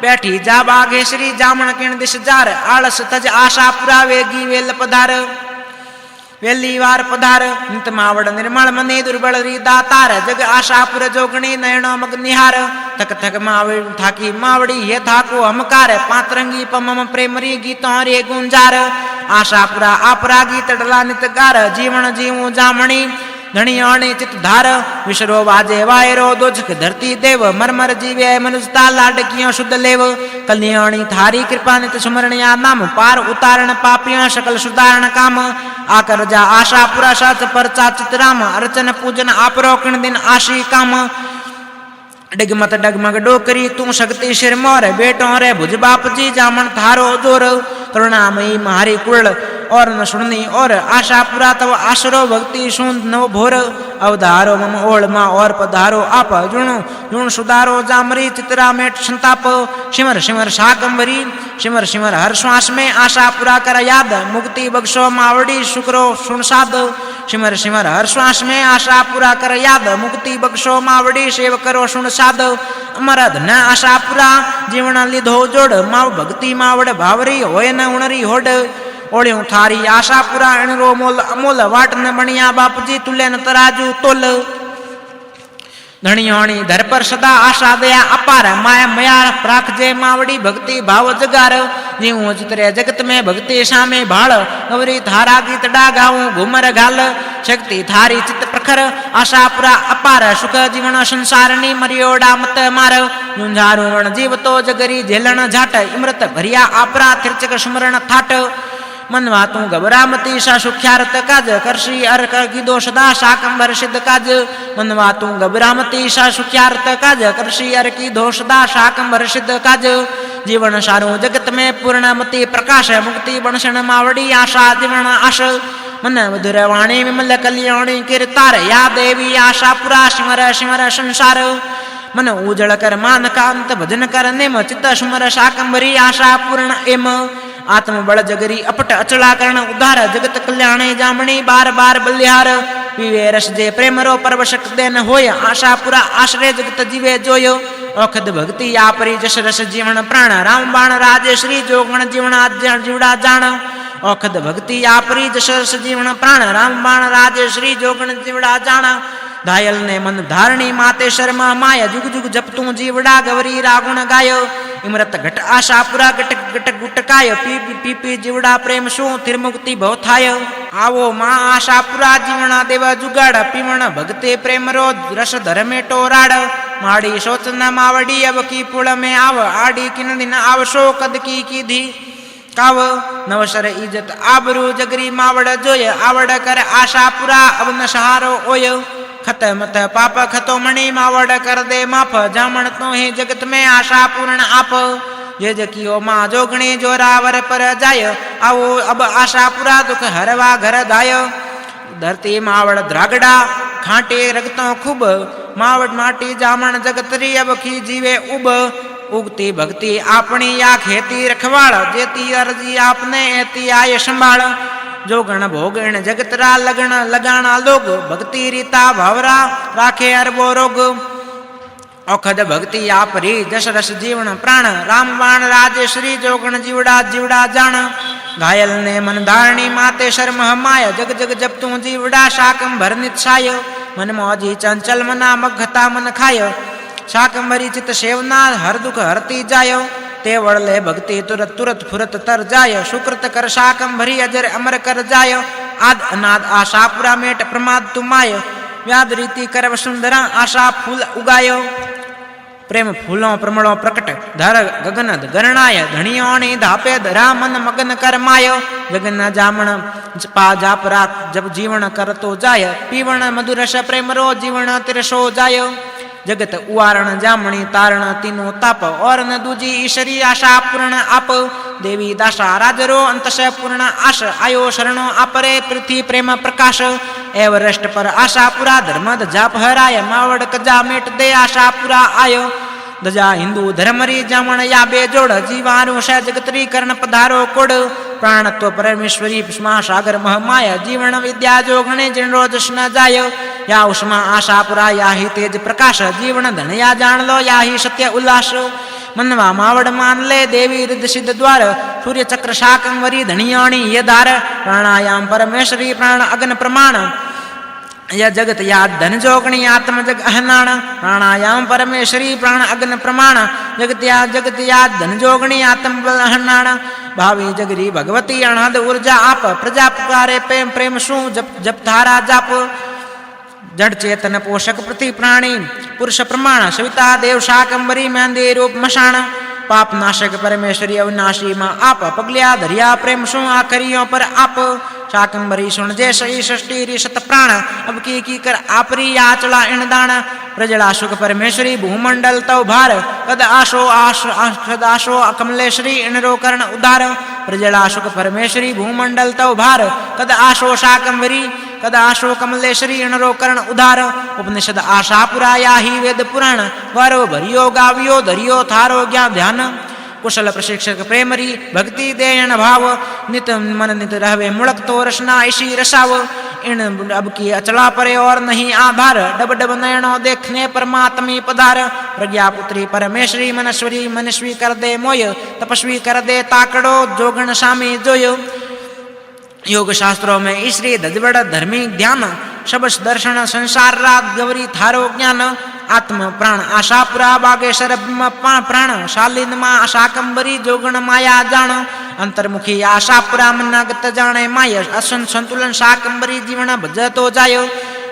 बैठी जा बागे श्री जामण किण दिश जार आलस तज आशा पुरा वेगी वेल पधार वेली वार पधार नित मावड़ निर्मल मनी दुर्बल री दातार जग आशापुर जोगणी नयनो मग निहार थक थक मावड़ी थाकी मावड़ी ये थाको हमकार पातरंगी पमम प्रेमरी गीतों रे गुंजार आशापुरा आपरागी तड़ला नित गार जीवन जीवू जामणी धणियाणी चित धार विशरो वाजे वायरो दोजक धरती देव मरमर जीवे मनुष्यता लाडकियों शुद्ध लेव कल्याणी थारी कृपा नित सुमरणिया नाम पार उतारण पापियों सकल सुधारण काम आकर जा आशा पुरा साच पर चाचित राम अर्चन पूजन आपरो किण दिन आशी काम डिगमत डगमग डोकरी तू शक्ति शिर मोर बेटो रे भुज बाप जी जामन थारो जोर करुणामयी मारी कुल और न सुननी और आशा पुरा तब आशरो भक्ति सुन नव भोर अवधारो मम ओळ मा और पधारो आप जुणु जुण सुधारो जामरी चित्रा मेट संताप शिमर शिमर शाकंभरी शिमर शिमर हर श्वास में आशा पूरा कर याद मुक्ति बख्शो मावड़ी शुक्रो सुन साध शिमर शिमर हर श्वास में आशा पूरा कर याद मुक्ति बख्शो मावड़ी सेव करो सुन साध अमर धन आशा पूरा जीवन लीधो जोड़ माव भक्ति मावड़ भावरी होय न उणरी होड ओळ्यूं थारी आशा पूरा अणरो मोल अमोल वाट न बणिया बापजी तुल्य न तराजू तोल धणियोणी धर पर सदा आशा दया अपार माया मयार प्राखजे मावड़ी भक्ति भाव जगार जीवो चितरे जगत में भक्ति सामे भाळ गौरी थारा गीत डा गाऊं घुमर घाल शक्ति थारी चित प्रखर आशा पूरा अपार सुख जीवन संसारनी मर्योडा मत मार झुंझारू वण जीवतो जगरी झेलण झाट इमृत भरिया आपरा तिरचक स्मरण थाट मनवा तू घबरामती सा सुख्यारत काज करशी अर्क कीधो सदा शाकंभर सिद्ध काज मनवा तू घबरामती सा सुख्यारत काज करशी अर्क कीधो सदा शाकंभर सिद्ध काज जीवन सारू जगत में पूर्णमति प्रकाश मुक्ति बनशण मावड़ी आशा जीवन आश मन मधुर वाणी विमल कल्याणी कीर्तार या देवी आशा पुरा सिमर सिमर संसार मन उजळ कर मान कांत भजन कर नेम चित्त सुमर शाकंभरी आशा पूर्ण एम आत्म बल जगरी अपट अचला करण उद्धार जगत कल्याणे जामणी बार बार बलिहार पीवे रस जे प्रेम रो परवशक देन होय आशा पूरा आश्रय जगत जीवे जोयो औखद भक्ति आपरी जस रस जीवन प्राण राम बाण राजे श्री जोगण जीवन आद्य जीवड़ा जान औखद भक्ति आपरी जस रस जीवन प्राण राम बाण राजे श्री जोगण जीवड़ा जान घायल ने मन धारणी माते शर्मा माया जुग जुग जप तू जीवड़ा गवरी रागुण गायो इमरत घट आशा पूरा गट गट गुटकाय पी पी पी जीवड़ा प्रेम शू थिर मुक्ति भव थाय आवो मां आशा पूरा जीवना देवा जुगाड़ पीवण भगते प्रेम रो रस धर में टोराड़ माड़ी सोचना मावड़ी अब की पुल में आव आड़ी किन दिन आवशो कद की धी काव नवसर इज्जत आबरू जगरी मावड़ जोय आवड़ कर आशा पूरा अब न सहारो ओय खत मत पाप खतो मणि मावड़ कर दे माफ जामण तो ही जगत में आशा पूर्ण आप ये जकियो माँ जोगणी जोरावर पर जाय आओ अब आशा पूरा दुख हरवा घर दाय धरती मावड़ द्रागड़ा खाटे रगतो खूब मावड़ माटी जामण जगतरी अब की जीवे उब उगती भक्ति आपनी या खेती रखवाड़ जेती अर्जी आपने एती आय संभाल जोगण भोगण जगतरा लगन लगाना लोग भक्ति रीता भावरा राखे अरबो रोग औखद भक्ति आपरी जस रस जीवन प्राण राम बाण राजे श्री जोगण जीवड़ा जीवड़ा जान घायल ने मन धारणी माते शर्म माय जग जग जब तू जीवड़ा शाकम भर नित्साय मन मौजी चंचल मना मघता मन खाय शाकंभरी चित सेवना हर दुख हरती जाय ते वड़ले भक्ति तुरत तुरत फुरत तर जाय सुकृत कर शाकंभरी अजर अमर कर जाय आद अनाद आशा पूरा मेट प्रमाद तुमाय व्याद रीति कर वसुंधरा आशा फूल उगायो प्रेम फूलों प्रमणों प्रकट धर गगन गरणाय धणियोणी धापे धरा मन मगन कर माय गगन जामण पा जापरा जब जीवन कर तो जाय पीवण मधुरस प्रेम रो जीवन तिरसो जाय जगत उवारण जामणी तारण तीनो ताप और न दूजी ईश्वरी आशा पूर्ण आप देवी दाशा राजरो अंतश पूर्ण आश आयो शरणो आपरे पृथ्वी प्रेम प्रकाश एवरेस्ट पर आशा पूरा धर्म जाप हराय मावड़ कजा मेट दे आशा पूरा आयो दजा हिंदू धर्मरी जामण या बेजोड़ जीवाणु श जगतरी कर्ण पधारो कोड प्राणत्व परमेश्वरी पुष्मा सागर महमाया जीवन विद्या जोगणे जिन रोज न जाय या उष्मा आशा पुरा या ही तेज प्रकाश जीवन धन या जान लो या ही सत्य उल्लास मनवा मावड़ मान ले देवी रिद्ध सिद्ध द्वार सूर्य चक्र शाकंवरी धनियाणी ये धार प्राणायाम परमेश्वरी प्राण अग्न प्रमाण यह जगत याद धन जोगणी आत्म जग अहनाण प्राणायाम परमेश्वरी प्राण अग्न प्रमाण जगत याद धन जोगणी आत्म बल अहनाण भावी जगरी भगवती अनहद ऊर्जा आप प्रजा पुकारे प्रेम प्रेम शू जप जप धारा जाप जड़ चेतन पोषक पृथ्वी प्राणी पुरुष प्रमाण सविता देव शाकंबरी मेहंदी रूप मशाण पाप नाशक परमेश्वरी अविनाशी माँ आप पगलिया धरिया प्रेम शू आखरियों पर आप शाकंभरी सुन जे सही षष्टि री शत प्राण अब की कर आपरी आचला इन दान प्रजला सुख परमेश्वरी भूमंडल तव भार कद आशो कमलेश्वरी इनरो कर्ण उदार प्रजला सुख परमेश्वरी भूमंडल तव भार कद आशो शाकंभरी कद आशो कमलेश्वरी इनरो कर्ण उदार उपनिषद आशा पुराया ही वेद पुराण वारो भरियो गावियो धरियो थारो ज्ञान ध्यान कुशल प्रशिक्षक प्रेमरी भक्ति देयन भाव नित मन नित रहवे मुड़क तो रसना ऐसी रसाव इन अब की अचला परे और नहीं आधार डब डब नयनो देखने परमात्मी पधार प्रज्ञा पुत्री परमेश्वरी मनस्वरी मनस्वी कर दे मोय तपस्वी कर दे ताकड़ो जोगण सामी जोयो योग शास्त्रों में ईश्वरी दजबड़ धर्मी ध्यान शबस दर्शन संसार रात गौरी थारो ज्ञान आत्म प्राण आशापुरा बागेश्वर प्राण शालीन मा शाकंबरी जोगण माया जान अंतर्मुखी आशापुरा मनागत जाने माय असन संतुलन शाकंबरी जीवन भजतो जायो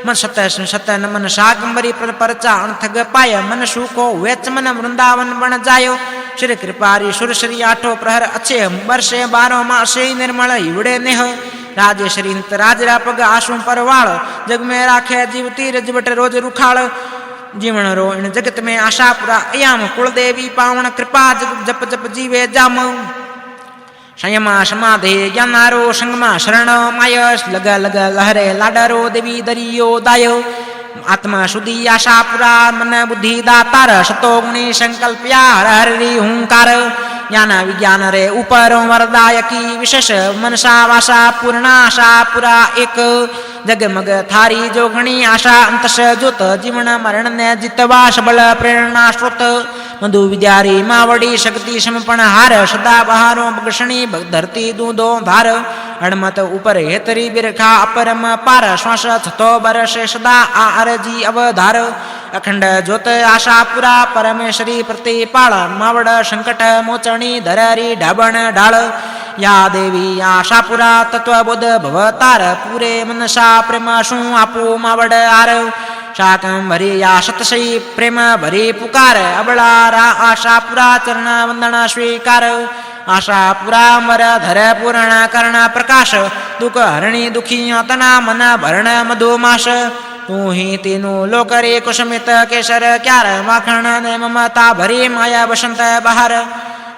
मन सत्य मन शाकंबरी परचा अनथग पाय मन सुको वेच मन वृंदावन बन जायो श्री कृपारी सुरश्री आठो प्रहर अच्छे वर्षे 12 मासे निर्मल हिवड़े नेह राजेश्वरी राजरा पग आशु परवाळ जग में राखे जीवती रजबट रोज रुखाळ जीवन रो इन जगत में आशापुरा अयाम कुलदेवी पावन कृपा जप जप जीवे जाम संयमा समाधे ज्ञानारो संगमा शरण माय लग लग लहरे लाडरो देवी दरियो दायो आत्मा शुद्धि आशापुरा मन बुद्धि दातार शतोगुणी संकल्प्या हर हरि हुंकार ज्ञान विज्ञान रे ऊपर वरदायकी विशेष मनसा वासा पूर्णाशापुरा एक जगमग थारी जोगणी आशा अंतश ज्योत जीवन मरण ने जितवा सबल प्रेरणा स्रोत मधु विद्यारी मावड़ी शक्ति समपण हार सदा बहारो बगषणी धरती दूधो धार अणमत ऊपर हेतरी बिरखा अपरम पार श्वास छतो बरसे सदा आरजी अवधार अखंड ज्योत आशापुरा परमेश्वरी प्रतिपाळ मावड़ संकट मोचणी धररी ढाबण ढाळ या देवी आशापुरा तत्वबोध भवतार पूरे मनसा प्रेम शू आपू मावड़ आर शाकंभरी या सतसई प्रेम भरी पुकार अबला रा आशापुरा चरण वंदन स्वीकार आशापुरा मर धर पूर्ण कर्ण प्रकाश दुख हरणी दुखी तना मन भरण मधुमास तू ही तीनू लोक रे कुसमित केसर क्यार माखण ने ममता भरी माया बसंत बहार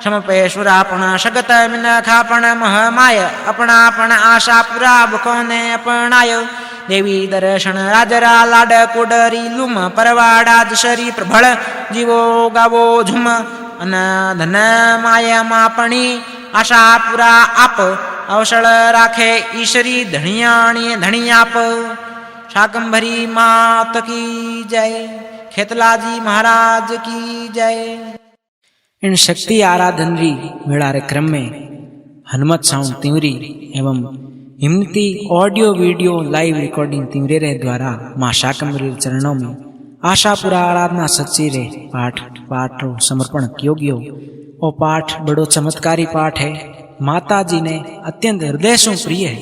समपेश्वरापण सगत मिन खापण मह माय अपनापण आशापुरा बुको ने अपनाय देवी दर्शन राजरा लाड कोडरी लुम परवाड़ा जशरी प्रभळ जीवो गावो झुम अन धन माया मापणी आशापुरा आप अवसळ राखे ईश्वरी धणियाणी धणी आप शाकंभरी मात की जय खेतलाजी महाराज की जय इन शक्ति आराधन री मेड़ारे क्रम में हनुमत साउंड तिवरी एवं हिमती ऑडियो वीडियो लाइव रिकॉर्डिंग तिवरे रे द्वारा माँ शाकंभरी चरणों में आशापुरा आराधना सच्ची रे पाठ समर्पण कियो गयो। वो पाठ बड़ो चमत्कारी पाठ है। माता जी ने अत्यंत हृदय सु प्रिय है।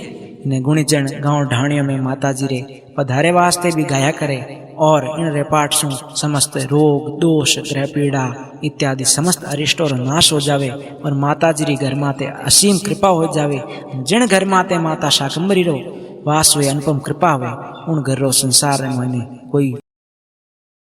इन्हें गुणीजन गांव ढाणियों में माता जी रे पधारे वास्ते भी गाया करे और इन रे पाठ सु समस्त रोग दोष ग्रह पीड़ा इत्यादि समस्त अरिष्टों नाश हो जावे और माता जी री घर माते असीम कृपा हो जावे। जिन घर माते माता शाकंभरी रो वास वे अनुपम कृपा हुए उन घर रो संसार में कोई